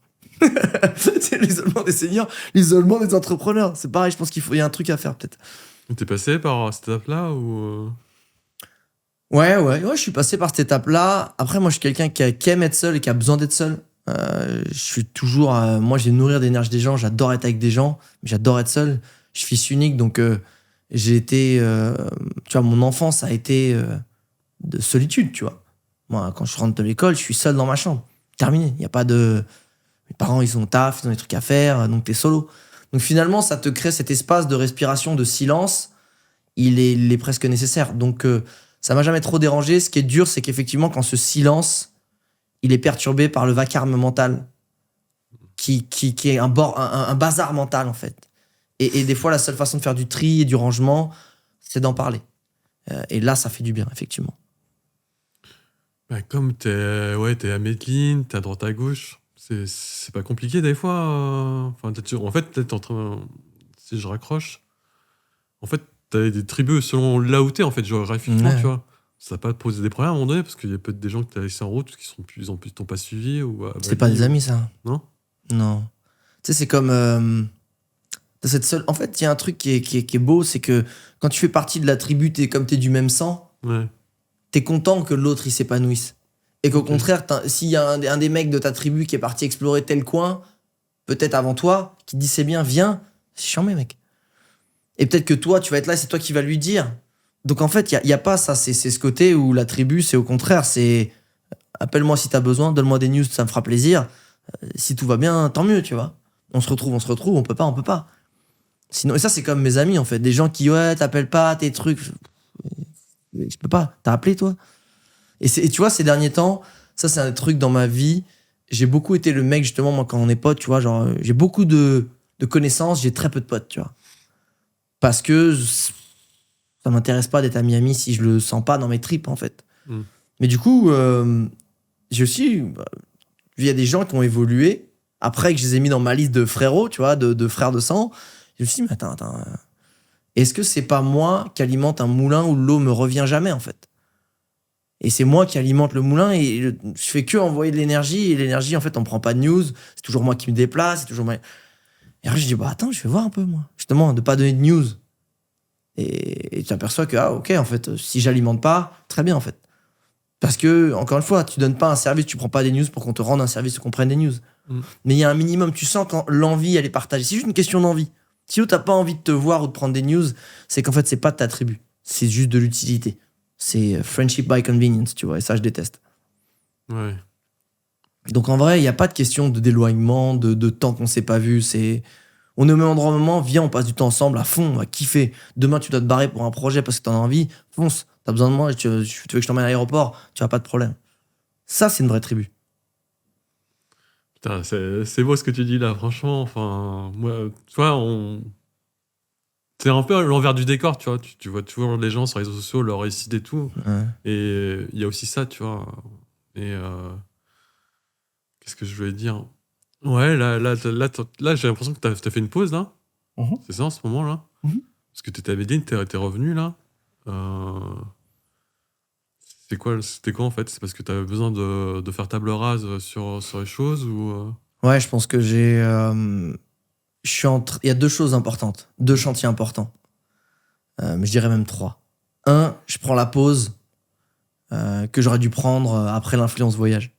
C'est l'isolement des seniors, l'isolement des entrepreneurs. C'est pareil, je pense qu'il y a un truc à faire, peut-être. T'es passé par cette étape-là ou... Ouais, je suis passé par cette étape-là. Après, moi, je suis quelqu'un qui aime être seul et qui a besoin d'être seul. Je suis toujours... moi, je vais nourrir d'énergie des gens. J'adore être avec des gens, mais j'adore être seul. Je suis fils unique, donc j'ai été... tu vois, mon enfance a été de solitude, tu vois. Moi, quand je rentre de l'école, je suis seul dans ma chambre. Terminé. Il n'y a pas de... Mes parents, ils ont taf, ils ont des trucs à faire, donc t'es solo. Donc finalement, ça te crée cet espace de respiration, de silence. Il est presque nécessaire. Donc ça m'a jamais trop dérangé. Ce qui est dur, c'est qu'effectivement, quand ce silence, il est perturbé par le vacarme mental, qui est un bazar mental, en fait. Et des fois, la seule façon de faire du tri et du rangement, c'est d'en parler. Et là, ça fait du bien, effectivement. Bah, comme t'es à Medellin, t'es à droite à gauche, c'est pas compliqué des fois. Enfin, en fait, t'es en train. Si je raccroche, en fait, t'as des tribus selon là où t'es, en fait, géographiquement, Ouais. tu vois. Ça va pas te poser des problèmes à un moment donné, parce qu'il y a peut-être des gens que t'as laissés en route qui t'ont pas suivi. Ou C'est pas des amis, ça. Non. Non. Tu sais, c'est comme... t'as cette seule... En fait, il y a un truc qui est beau, c'est que quand tu fais partie de la tribu, comme t'es du même sang, Ouais. t'es content que l'autre, il s'épanouisse. Et qu'au Ok. contraire, s'il y a un des mecs de ta tribu qui est parti explorer tel coin, peut-être avant toi, qui te dit c'est bien, viens, c'est chiant, mec. Et peut-être que toi, tu vas être là, c'est toi qui vas lui dire. Donc en fait, il y a pas ça. C'est ce côté où la tribu, c'est au contraire, c'est appelle-moi si t'as besoin, donne-moi des news, ça me fera plaisir. Si tout va bien, tant mieux, tu vois. On se retrouve, on peut pas. Sinon, et ça, c'est comme mes amis, en fait. Des gens qui, ouais, t'appelles pas, tes trucs. Je peux pas. T'as appelé, toi? Et tu vois, ces derniers temps, ça, c'est un truc dans ma vie. J'ai beaucoup été le mec, justement, moi, quand on est potes, tu vois, genre, j'ai beaucoup de connaissances, j'ai très peu de potes, tu vois. Parce que ça m'intéresse pas d'être à Miami si je le sens pas dans mes tripes, en fait. Mm. Mais du coup, j'ai aussi... Il y a des gens qui ont évolué. Après que je les ai mis dans ma liste de frérots, tu vois, de frères de sang, je me suis dit, mais attends. Est-ce que c'est pas moi qui alimente un moulin où l'eau me revient jamais, en fait? Et c'est moi qui alimente le moulin et je fais que envoyer de l'énergie. Et l'énergie, en fait, on prend pas de news. C'est toujours moi qui me déplace. C'est toujours moi. Et après, je dis, bah attends, je vais voir un peu, moi. Justement, de pas donner de news. Et tu t'aperçois que, ah, ok, en fait, si j'alimente pas, très bien, en fait. Parce que, encore une fois, tu donnes pas un service, tu prends pas des news pour qu'on te rende un service ou qu'on prenne des news. Mm. Mais il y a un minimum, tu sens quand l'envie, elle est partagée. C'est juste une question d'envie. Si t'as pas envie de te voir ou de prendre des news, c'est qu'en fait, c'est pas de ta tribu. C'est juste de l'utilité. C'est friendship by convenience, tu vois, et ça, je déteste. Ouais. Donc, en vrai, il n'y a pas de question de d'éloignement, de temps qu'on s'est pas vu. On est au même endroit au moment, viens, on passe du temps ensemble, à fond, on va kiffer. Demain, tu dois te barrer pour un projet parce que t'en as envie, fonce. T'as besoin de moi, tu veux que je t'emmène à l'aéroport, tu n'as pas de problème. Ça, c'est une vraie tribu. Putain, c'est beau ce que tu dis là, franchement. Enfin, moi, tu vois, c'est un peu l'envers du décor, tu vois. Tu vois toujours les gens sur les réseaux sociaux, leur réussite et tout. Ouais. Et il y a aussi ça, tu vois. Et qu'est-ce que je voulais dire? Ouais, là, j'ai l'impression que t'as fait une pause, là. Mhm. C'est ça, en ce moment-là? Mhm. Parce que t'étais à Medellin, t'es revenu, là. C'était quoi, en fait? C'est parce que t'avais besoin de faire table rase sur les choses ou... Ouais, je pense que j'ai... Il y a deux choses importantes, deux chantiers importants. Mais je dirais même trois. Un, je prends la pause que j'aurais dû prendre après l'influence voyage.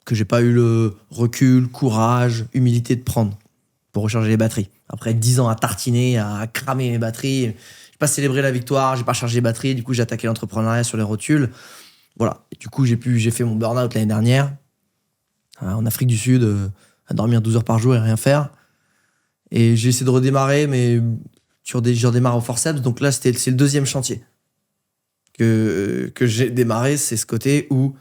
Que j'ai pas eu le recul, courage, humilité de prendre. pour recharger les batteries. Après 10 ans à tartiner, à cramer mes batteries, j'ai pas célébré la victoire, j'ai pas chargé les batteries, du coup j'ai attaqué l'entrepreneuriat sur les rotules. Voilà. Et du coup j'ai fait mon burn-out l'année dernière, en Afrique du Sud, à dormir 12 heures par jour et rien faire. Et j'ai essayé de redémarrer, mais je redémarre au forceps. Donc là, c'est le deuxième chantier que j'ai démarré. C'est ce côté où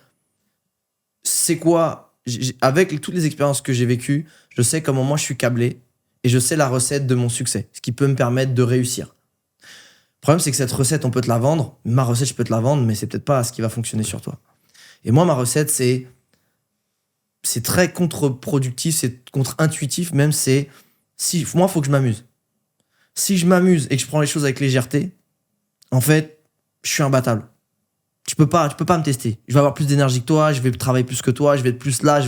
c'est quoi, avec toutes les expériences que j'ai vécues, je sais comment moi je suis câblé et je sais la recette de mon succès, ce qui peut me permettre de réussir. Le problème, c'est que cette recette, on peut te la vendre. Ma recette, je peux te la vendre, mais c'est peut-être pas ce qui va fonctionner sur toi. Et moi, ma recette, c'est très contre-productif, c'est contre-intuitif, même moi, il faut que je m'amuse. Si je m'amuse et que je prends les choses avec légèreté, en fait, je suis imbattable. Tu peux pas me tester. Je vais avoir plus d'énergie que toi, je vais travailler plus que toi, je vais être plus là,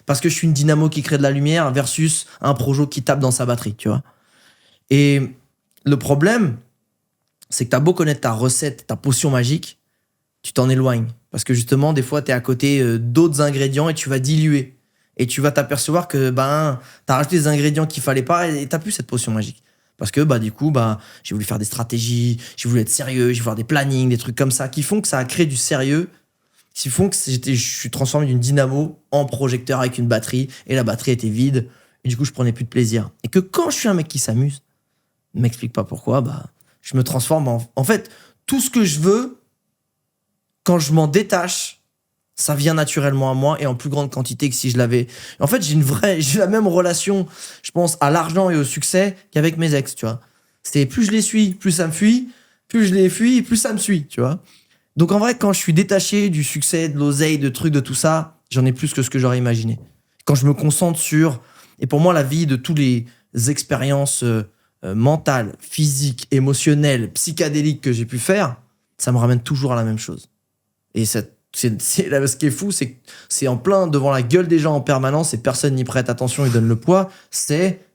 parce que je suis une dynamo qui crée de la lumière versus un projo qui tape dans sa batterie, tu vois. Et le problème, c'est que t'as beau connaître ta recette, ta potion magique, tu t'en éloignes. Parce que justement, des fois, t'es à côté d'autres ingrédients et tu vas diluer. Et tu vas t'apercevoir que t'as rajouté des ingrédients qu'il fallait pas et t'as plus cette potion magique. Parce que du coup, j'ai voulu faire des stratégies, j'ai voulu être sérieux, j'ai voulu faire des plannings, des trucs comme ça, qui font que ça a créé du sérieux, qui font que je suis transformé d'une dynamo en projecteur avec une batterie, et la batterie était vide, et du coup, je prenais plus de plaisir. Et que quand je suis un mec qui s'amuse, ne m'explique pas pourquoi, je me transforme en fait, tout ce que je veux, quand je m'en détache, ça vient naturellement à moi et en plus grande quantité que si je l'avais. En fait, j'ai la même relation, je pense, à l'argent et au succès qu'avec mes ex, tu vois. C'est plus je les suis, plus ça me fuit, plus je les fuis, plus ça me suit, tu vois. Donc en vrai, quand je suis détaché du succès, de l'oseille, de trucs, de tout ça, j'en ai plus que ce que j'aurais imaginé. Quand je me concentre sur... Et pour moi, la vie de toutes les expériences mentales, physiques, émotionnelles, psychédéliques que j'ai pu faire, ça me ramène toujours à la même chose. Et ce qui est fou, c'est que c'est en plein devant la gueule des gens en permanence et personne n'y prête attention et donne le poids. C'est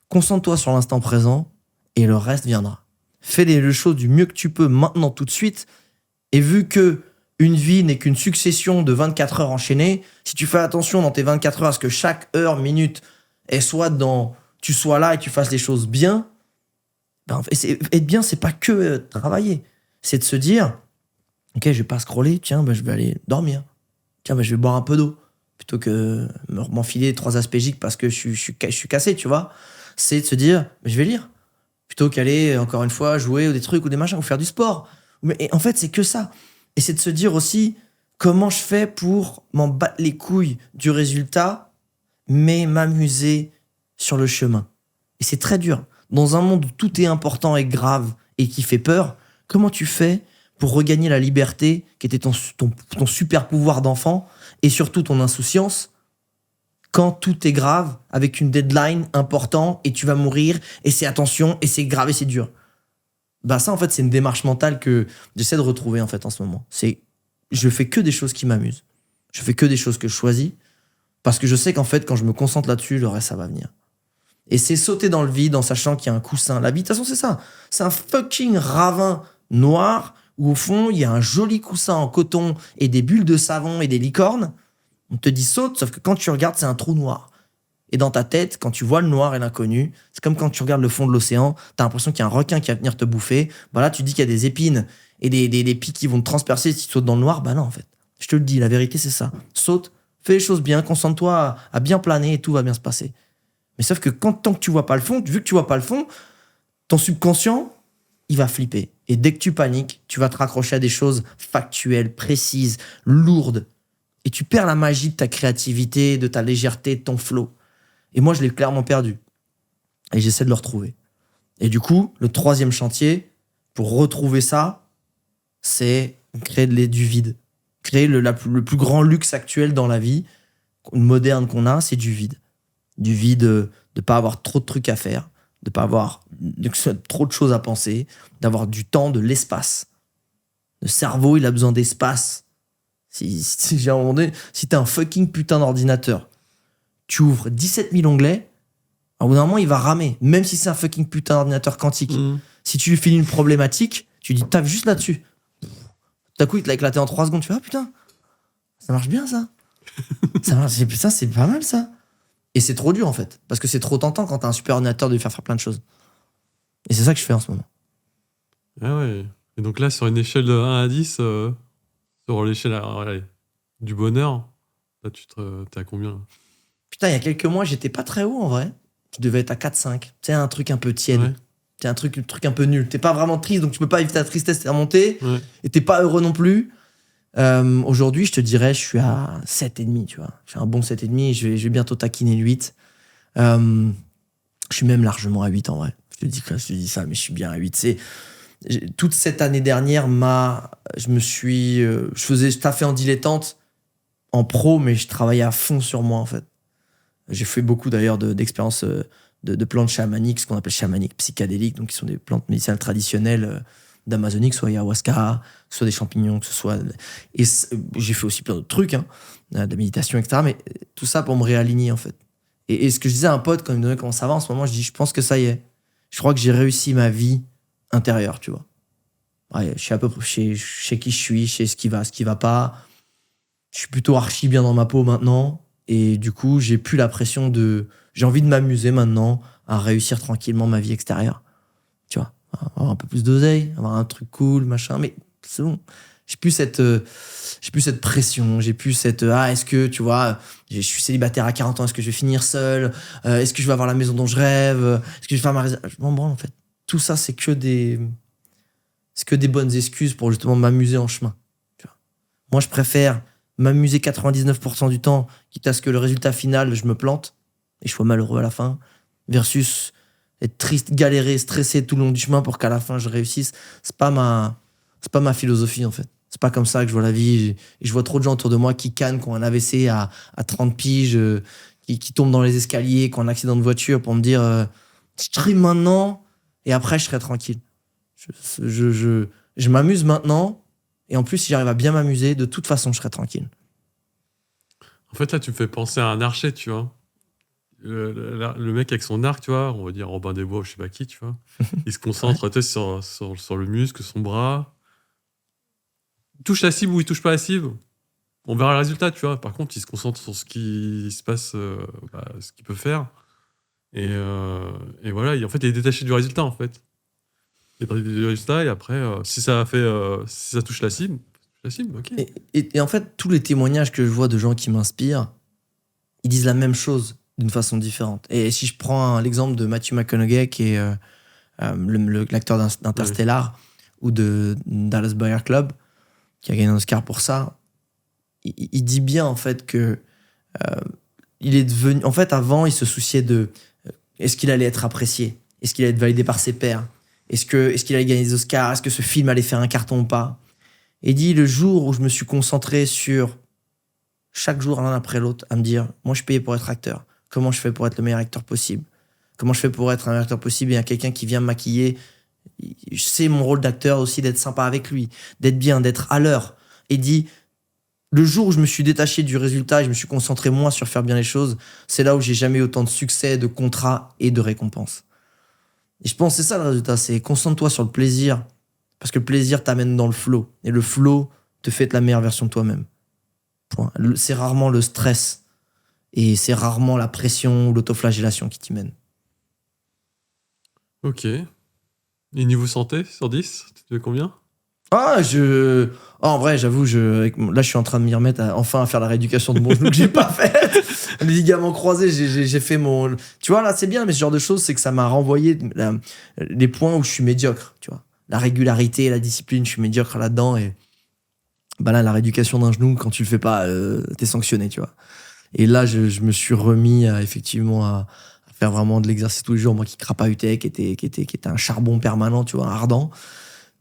concentre-toi sur l'instant présent et le reste viendra. Fais les choses du mieux que tu peux maintenant, tout de suite. Et vu que une vie n'est qu'une succession de 24 heures enchaînées, si tu fais attention dans tes 24 heures à ce que chaque heure, minute, tu sois là et que tu fasses les choses bien, être bien, c'est pas que travailler. C'est de se dire, ok, je vais pas scroller, tiens, je vais aller dormir. Tiens, je vais boire un peu d'eau. Plutôt que m'enfiler 3 aspégiques parce que je suis cassé, tu vois. C'est de se dire, je vais lire. Plutôt qu'aller, encore une fois, jouer ou des trucs ou des machins ou faire du sport. Et en fait, c'est que ça. Et c'est de se dire aussi, comment je fais pour m'en battre les couilles du résultat, mais m'amuser sur le chemin. Et c'est très dur. Dans un monde où tout est important et grave et qui fait peur, comment tu fais pour regagner la liberté qui était ton super pouvoir d'enfant et surtout ton insouciance quand tout est grave avec une deadline important et tu vas mourir et c'est attention et c'est grave et c'est dur. Ça en fait c'est une démarche mentale que j'essaie de retrouver en fait en ce moment. Je fais que des choses qui m'amusent. Je fais que des choses que je choisis parce que je sais qu'en fait quand je me concentre là-dessus, le reste ça va venir. Et c'est sauter dans le vide en sachant qu'il y a un coussin. L'habitation c'est ça. C'est un fucking ravin noir où au fond, il y a un joli coussin en coton et des bulles de savon et des licornes. On te dit saute, sauf que quand tu regardes, c'est un trou noir. Et dans ta tête, quand tu vois le noir et l'inconnu, c'est comme quand tu regardes le fond de l'océan, t'as l'impression qu'il y a un requin qui va venir te bouffer. Là, tu dis qu'il y a des épines et des pics qui vont te transpercer si tu sautes dans le noir. Non, en fait. Je te le dis, la vérité, c'est ça. Saute, fais les choses bien, concentre-toi à bien planer et tout va bien se passer. Mais sauf que tant que tu vois pas le fond, vu que tu vois pas le fond, ton subconscient, il va flipper. Et dès que tu paniques, tu vas te raccrocher à des choses factuelles, précises, lourdes. Et tu perds la magie de ta créativité, de ta légèreté, de ton flow. Et moi, je l'ai clairement perdu. Et j'essaie de le retrouver. Et du coup, le 3e chantier, pour retrouver ça, c'est créer du vide. Créer le plus grand luxe actuel dans la vie moderne qu'on a, c'est du vide. Du vide de ne pas avoir trop de trucs à faire, de pas avoir trop de choses à penser, d'avoir du temps, de l'espace. Le cerveau, il a besoin d'espace. Si j'ai un moment donné, si t'es un fucking putain d'ordinateur, tu ouvres 17 000 onglets, à un bout d'un moment, il va ramer, même si c'est un fucking putain d'ordinateur quantique. Si tu lui files une problématique, tu dis tape juste là-dessus. Tout à coup, il te l'a éclaté en 3 secondes, tu fais putain, ça marche bien ça. Ça marche, putain, c'est pas mal ça. Et c'est trop dur, en fait. Parce que c'est trop tentant quand t'as un super ordinateur de lui faire plein de choses. Et c'est ça que je fais en ce moment. Ah ouais. Et donc là, sur une échelle de 1 à 10, sur l'échelle allez, du bonheur, là, t'es à combien là? Putain, il y a quelques mois, j'étais pas très haut, en vrai. Je devais être à 4-5. Tu sais, un truc un peu tiède. Ouais. C'est un truc un peu nul. T'es pas vraiment triste, donc tu peux pas éviter la tristesse et remonter. Ouais. Et t'es pas heureux non plus. Aujourd'hui, je te dirais, je suis à 7,5, tu vois. Je suis un bon 7,5. Je vais bientôt taquiner le 8. Je suis même largement à 8 en vrai. Je te dis ça, mais je suis bien à 8. Toute cette année dernière, je taffais en dilettante, en pro, mais je travaillais à fond sur moi en fait. J'ai fait beaucoup d'ailleurs d'expériences de plantes chamaniques, ce qu'on appelle chamaniques psychédéliques, donc qui sont des plantes médicinales traditionnelles d'Amazonie, que ce soit ayahuasca, que ce soit des champignons, que ce soit. Et j'ai fait aussi plein d'autres trucs, hein, de la méditation, etc. Mais tout ça pour me réaligner en fait. Et ce que je disais à un pote quand il me demandait comment ça va en ce moment, je dis je pense que ça y est. Je crois que j'ai réussi ma vie intérieure, tu vois. Ouais, je sais à peu près, je sais qui je suis, je sais ce qui va pas. Je suis plutôt archi bien dans ma peau maintenant. Et du coup, j'ai plus la pression j'ai envie de m'amuser maintenant à réussir tranquillement ma vie extérieure. Tu vois, avoir un peu plus d'oseille, avoir un truc cool, machin. Mais c'est bon. J'ai plus cette pression. J'ai plus cette, est-ce que, tu vois, je suis célibataire à 40 ans, est-ce que je vais finir seul? Est-ce que je vais avoir la maison dont je rêve? Est-ce que je vais faire je m'en branle, en fait. Tout ça, c'est que des bonnes excuses pour justement m'amuser en chemin. Tu vois. Moi, je préfère m'amuser 99% du temps, quitte à ce que le résultat final, je me plante et je sois malheureux à la fin, versus être triste, galérer, stressé tout le long du chemin pour qu'à la fin, je réussisse. C'est pas ma philosophie, en fait. C'est pas comme ça que je vois la vie. Je vois trop de gens autour de moi qui cannent, qui ont un AVC à 30 piges, qui tombent dans les escaliers, qui ont un accident de voiture pour me dire je trim maintenant et après, je serai tranquille. Je m'amuse maintenant, et en plus, si j'arrive à bien m'amuser, de toute façon, je serai tranquille. En fait, là, tu me fais penser à un archer, tu vois. Le mec avec son arc, tu vois, on va dire Robin des Bois ou je sais pas qui, tu vois. Il se concentre sur le muscle, son bras. Il touche la cible ou il touche pas la cible. On verra le résultat, tu vois. Par contre, il se concentre sur ce qui se passe, ce qu'il peut faire. Et voilà, en fait, il est détaché du résultat, en fait. Il est détaché du résultat, et après, si ça touche la cible, ok. Et en fait, tous les témoignages que je vois de gens qui m'inspirent, ils disent la même chose d'une façon différente. Et si je prends l'exemple de Matthew McConaughey, qui est l'acteur d'Interstellar, ou de Dallas Buyers Club, qui a gagné un Oscar pour ça, il dit bien en fait que il est devenu. En fait, avant, il se souciait de est-ce qu'il allait être apprécié, est-ce qu'il allait être validé par ses pairs, est-ce qu'il allait gagner des Oscars, est-ce que ce film allait faire un carton ou pas. Et il dit le jour où je me suis concentré sur chaque jour l'un après l'autre à me dire moi je suis payé pour être acteur, comment je fais pour être le meilleur acteur possible, comment je fais pour être un meilleur acteur possible, et il y a quelqu'un qui vient me maquiller. C'est mon rôle d'acteur aussi d'être sympa avec lui, d'être bien, d'être à l'heure. Et dit le jour où je me suis détaché du résultat et je me suis concentré moins sur faire bien les choses, c'est là où j'ai jamais eu autant de succès, de contrats et de récompenses. Et je pense que c'est ça le résultat, c'est concentre-toi sur le plaisir, parce que le plaisir t'amène dans le flow, et le flow te fait être la meilleure version de toi-même. Point. C'est rarement le stress et c'est rarement la pression ou l'autoflagellation qui t'y mène. Ok. Et niveau santé, sur 10, tu fais combien? En vrai, j'avoue, là, je suis en train de m'y remettre enfin à faire la rééducation de mon genou que j'ai pas faite. Les ligaments croisés, j'ai fait mon. Tu vois, là, c'est bien, mais ce genre de choses, c'est que ça m'a renvoyé les points où je suis médiocre, tu vois. La régularité, la discipline, je suis médiocre là-dedans. Et bah là, la rééducation d'un genou, quand tu le fais pas, t'es sanctionné, tu vois. Et là, je me suis remis effectivement à faire vraiment de l'exercice tous les jours, moi qui crapahutais, qui était un charbon permanent, tu vois, ardent.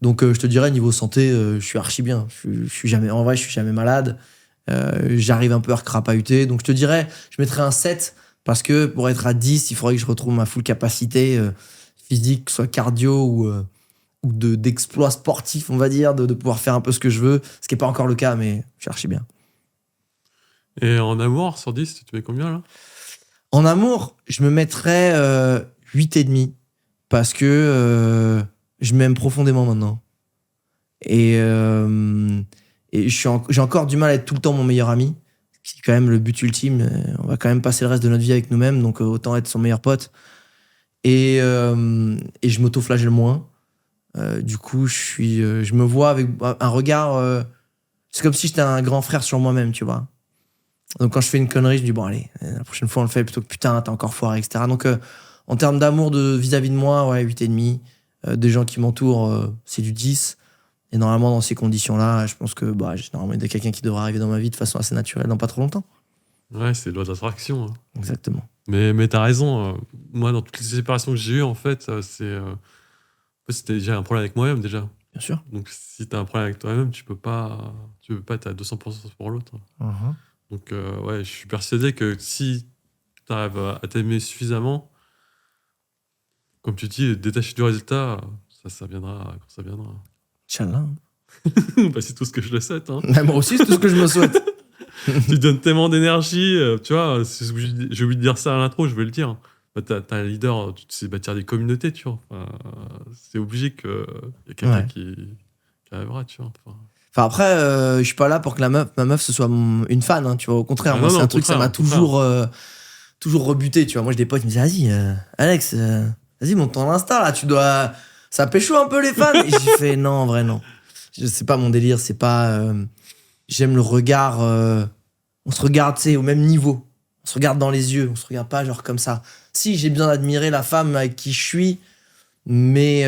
Donc, je te dirais, niveau santé, je suis archi bien. Je suis jamais malade. J'arrive un peu à recrapahuter. Donc, je te dirais, je mettrais un 7 parce que pour être à 10, il faudrait que je retrouve ma full capacité physique, soit cardio ou d'exploit sportif, on va dire, de pouvoir faire un peu ce que je veux. Ce qui n'est pas encore le cas, mais je suis archi bien. Et en amour, sur 10, tu mets combien là? En amour, je me mettrais 8,5 parce que je m'aime profondément maintenant. Et j'ai encore du mal à être tout le temps mon meilleur ami, Puis quand même, le but ultime, on va quand même passer le reste de notre vie avec nous-mêmes, donc autant être son meilleur pote. Et je m'auto-flagelle moins. Du coup, je me vois avec un regard... c'est comme si j'étais un grand frère sur moi-même, tu vois. Donc quand je fais une connerie, je me dis, bon allez, la prochaine fois on le fait, plutôt que putain, t'as encore foiré, etc. Donc en termes d'amour vis-à-vis de moi, ouais, 8,5. Des gens qui m'entourent, c'est du 10. Et normalement, dans ces conditions-là, je pense que j'ai normalement quelqu'un qui devrait arriver dans ma vie de façon assez naturelle dans pas trop longtemps. Ouais, c'est loi d'attraction. Hein. Exactement. Mais t'as raison. Moi, dans toutes les séparations que j'ai eues, en fait, c'était déjà un problème avec moi-même, déjà. Bien sûr. Donc, si t'as un problème avec toi-même, tu peux pas être à 200% pour l'autre. Uh-huh. Donc, ouais, je suis persuadé que si t'arrives à t'aimer suffisamment, comme tu dis, détaché du résultat, ça viendra quand ça viendra. Inch'Allah. C'est tout ce que je le souhaite. Hein. Moi aussi, c'est tout ce que je me souhaite. Tu donnes tellement d'énergie, tu vois, j'ai oublié de dire ça à l'intro, je vais le dire. T'as un leader, tu sais bâtir des communautés, tu vois. C'est obligé qu'il y ait quelqu'un qui arrivera, tu vois. Enfin après, je suis pas là pour que ma meuf ce soit une fan, hein, tu vois. Au contraire, moi, c'est un truc, ça m'a toujours rebuté, tu vois. Moi, j'ai des potes qui me disaient, vas-y, Alex, vas-y, monte ton Insta, là, tu dois... Ça pécho un peu les fans. Et j'ai fait, non, en vrai, non. C'est pas mon délire, c'est pas... J'aime le regard... on se regarde, tu sais, au même niveau. On se regarde dans les yeux, on se regarde pas genre comme ça. Si, j'ai besoin d'admirer la femme avec qui je suis, mais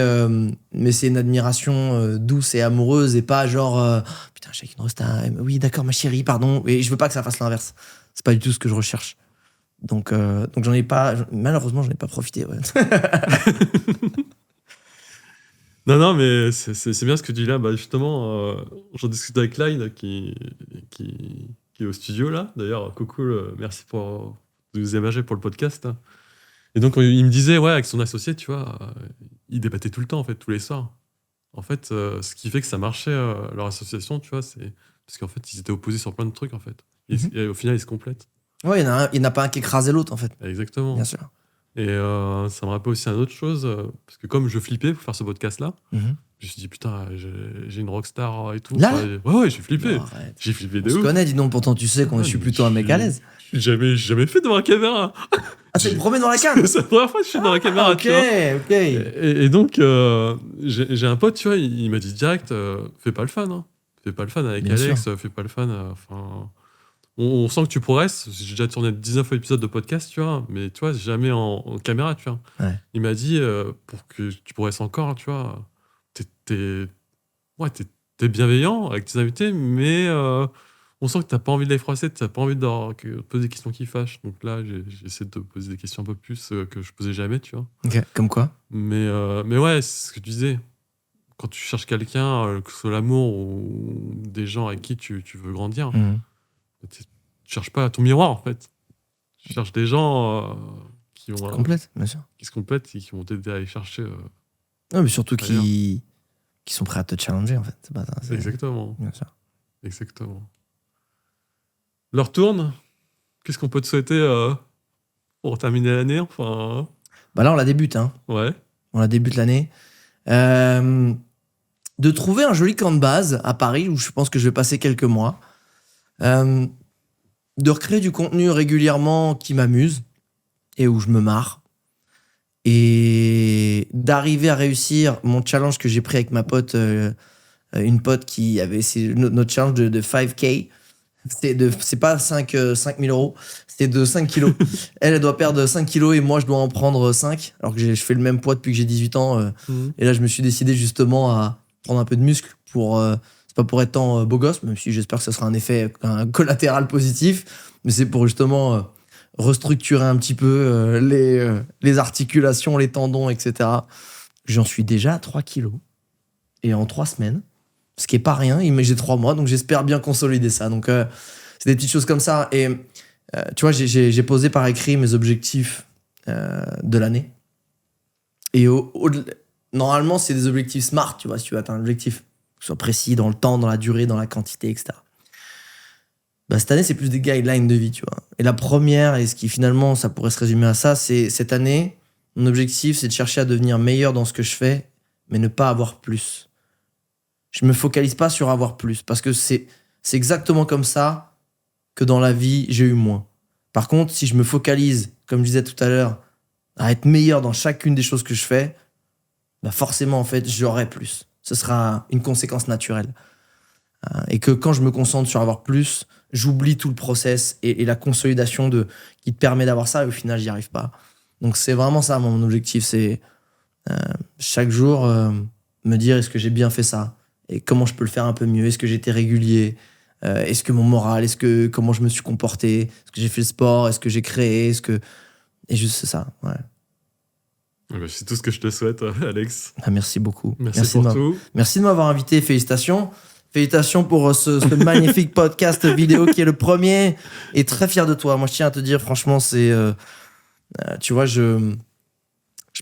c'est une admiration douce et amoureuse et pas genre putain, j'ai une rosta, oui, d'accord, ma chérie, pardon. Et je veux pas que ça fasse l'inverse. C'est pas du tout ce que je recherche. Donc j'en ai pas... Malheureusement, j'en ai pas profité, ouais. Non, mais c'est bien ce que tu dis là. Justement, j'en discute avec Clyde qui est au studio là. D'ailleurs, coucou, merci pour nous héberger pour le podcast. Hein. Et donc, il me disait, ouais, avec son associé, tu vois, ils débattaient tout le temps, en fait, tous les soirs. En fait, ce qui fait que ça marchait, leur association, tu vois, c'est parce qu'en fait, ils étaient opposés sur plein de trucs, en fait. Et au final, ils se complètent. Ouais, il n'y en a pas un qui écrasait l'autre, en fait. Exactement. Bien sûr. Et ça me rappelle aussi une autre chose, parce que comme je flippais pour faire ce podcast-là, je me suis dit, putain, j'ai une rockstar et tout. Là ouais, j'ai flippé. Non, J'ai flippé de ouf. On se ouf. connaît, dis donc, pourtant tu sais que je suis plutôt un mec à l'aise. J'ai jamais fait devant la caméra. Ah, c'est le premier dans la cam. C'est la première fois que je suis dans la caméra, ok, tu vois. ok. Et donc, j'ai un pote, tu vois, il m'a dit direct, fais pas le fan. Hein. Fais pas le fan avec Bien Alex, sûr. fais pas le fan. On sent que tu progresses. J'ai déjà tourné 19 épisodes de podcast, tu vois, mais tu vois, jamais en caméra, tu vois. Ouais. Il m'a dit, pour que tu progresses encore, tu vois, t'es bienveillant avec tes invités, mais on sent que t'as pas envie de les froisser, t'as pas envie de poser des questions qui fâchent. Donc là, j'essaie de te poser des questions un peu plus que je posais jamais, tu vois. Ok, comme quoi? Mais ouais, c'est ce que tu disais. Quand tu cherches quelqu'un, que ce soit l'amour ou des gens avec qui tu veux grandir, tu cherches pas ton miroir, en fait. Tu cherches des gens qui vont... Complète, bien sûr. Qui se complètent et qui vont t'aider à aller chercher... Non, mais surtout qui sont prêts à te challenger, en fait. C'est Exactement. Bien sûr. Exactement. L'heure tourne. Qu'est-ce qu'on peut te souhaiter pour terminer l'année, enfin... Bah là, on la débute, hein. Ouais. On la débute l'année. De trouver un joli camp de base à Paris, où je pense que je vais passer quelques mois. De recréer du contenu régulièrement qui m'amuse et où je me marre. Et d'arriver à réussir mon challenge que j'ai pris avec ma pote, une pote qui avait notre challenge de 5K. C'est pas 5 000 euros, c'est de 5 kilos. Elle doit perdre 5 kilos et moi, je dois en prendre 5, alors que je fais le même poids depuis que j'ai 18 ans. Et là, je me suis décidé justement à prendre un peu de muscle pour... c'est pas pour être tant beau gosse, même si j'espère que ça sera un collatéral positif, mais c'est pour justement restructurer un petit peu les articulations, les tendons, etc. J'en suis déjà à 3 kilos. Et en 3 semaines, ce qui est pas rien, mais j'ai 3 mois, donc j'espère bien consolider ça. Donc c'est des petites choses comme ça. Et tu vois, j'ai posé par écrit mes objectifs de l'année. Et normalement, c'est des objectifs SMART, tu vois, si tu veux atteindre un objectif, que ce soit précis dans le temps, dans la durée, dans la quantité, etc. Bah, cette année, c'est plus des guidelines de vie, tu vois. Et la première, et ce qui finalement, ça pourrait se résumer à ça, c'est cette année, mon objectif, c'est de chercher à devenir meilleur dans ce que je fais, mais ne pas avoir plus. Je me focalise pas sur avoir plus, parce que c'est exactement comme ça que dans la vie, j'ai eu moins. Par contre, si je me focalise, comme je disais tout à l'heure, à être meilleur dans chacune des choses que je fais, bah forcément, en fait, j'aurai plus. Ce sera une conséquence naturelle. Et que quand je me concentre sur avoir plus, j'oublie tout le process et la consolidation qui te permet d'avoir ça, et au final, j'y arrive pas. Donc, c'est vraiment ça, mon objectif. C'est chaque jour, me dire, est-ce que j'ai bien fait ça? Et comment je peux le faire un peu mieux? Est-ce que j'ai été régulier? Est-ce que mon moral? Comment je me suis comporté? Est-ce que j'ai fait le sport? Est-ce que j'ai créé? Et juste, c'est ça, ouais. C'est tout ce que je te souhaite, Alex. Merci beaucoup. Merci pour tout. Merci de m'avoir invité. Félicitations. Félicitations pour ce magnifique podcast vidéo qui est le premier. Et très fier de toi. Moi, je tiens à te dire, franchement, tu vois, je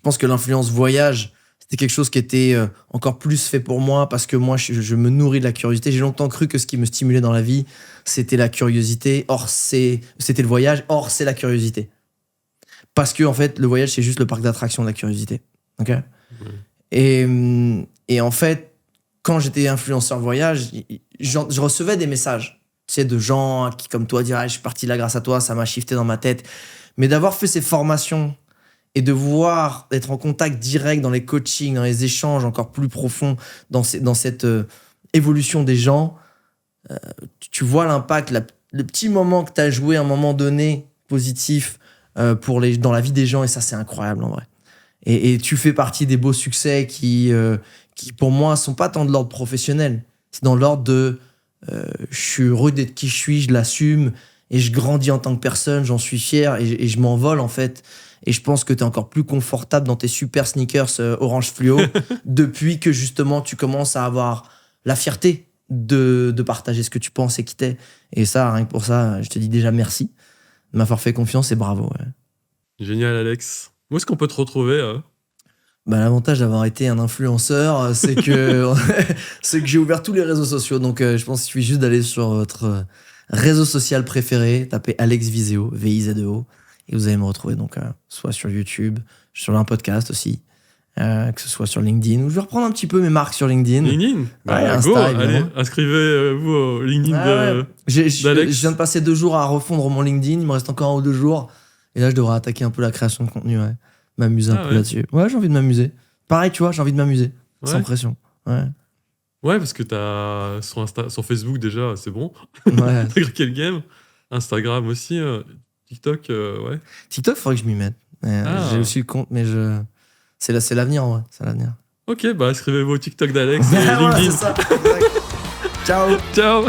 pense que l'influence voyage, c'était quelque chose qui était encore plus fait pour moi parce que moi, je me nourris de la curiosité. J'ai longtemps cru que ce qui me stimulait dans la vie, c'était la curiosité. C'était le voyage. Or, c'est la curiosité. Parce que, en fait, le voyage, c'est juste le parc d'attractions de la curiosité. OK ? Oui. Et en fait, quand j'étais influenceur voyage, je recevais des messages, tu sais, de gens qui, comme toi, diraient « Je suis parti là grâce à toi, ça m'a shifté dans ma tête. » Mais d'avoir fait ces formations et d'être en contact direct dans les coachings, dans les échanges encore plus profonds, dans cette évolution des gens, tu vois l'impact, le petit moment que tu as joué à un moment donné positif dans la vie des gens, et ça, c'est incroyable en vrai. Et tu fais partie des beaux succès qui pour moi, sont pas tant de l'ordre professionnel. C'est dans l'ordre de je suis heureux d'être qui je suis, je l'assume, et je grandis en tant que personne, j'en suis fier, et je m'envole en fait. Et je pense que tu es encore plus confortable dans tes super sneakers orange fluo depuis que justement tu commences à avoir la fierté de partager ce que tu penses et qui t'es. Et ça, rien que pour ça, je te dis déjà merci de m'avoir fait confiance et bravo. Ouais. Génial, Alex. Où est-ce qu'on peut te retrouver L'avantage d'avoir été un influenceur, c'est que j'ai ouvert tous les réseaux sociaux. Donc, je pense qu'il suffit juste d'aller sur votre réseau social préféré, taper Alex Viseo, V-I-Z-E-O, et vous allez me retrouver. Donc, soit sur YouTube, sur un podcast aussi, que ce soit sur LinkedIn, ou je vais reprendre un petit peu mes marques sur LinkedIn. LinkedIn Insta, go, allez, inscrivez-vous au LinkedIn d'Alex. Je viens de passer 2 jours à refondre mon LinkedIn, il me reste encore 1 ou 2 jours. Et là, je devrais attaquer un peu la création de contenu, ouais. M'amuser un peu là-dessus. Ouais, j'ai envie de m'amuser. Pareil, tu vois, j'ai envie de m'amuser. Sans pression. Ouais, parce que t'as sur Facebook déjà, c'est bon. Ouais. T'as craqué le game. Instagram aussi. TikTok, ouais. TikTok, faudrait que je m'y mette. J'ai aussi le compte, mais c'est l'avenir, en vrai. C'est l'avenir. Ok, inscrivez-vous au TikTok d'Alex et LinkedIn. C'est ça. Ciao. Ciao.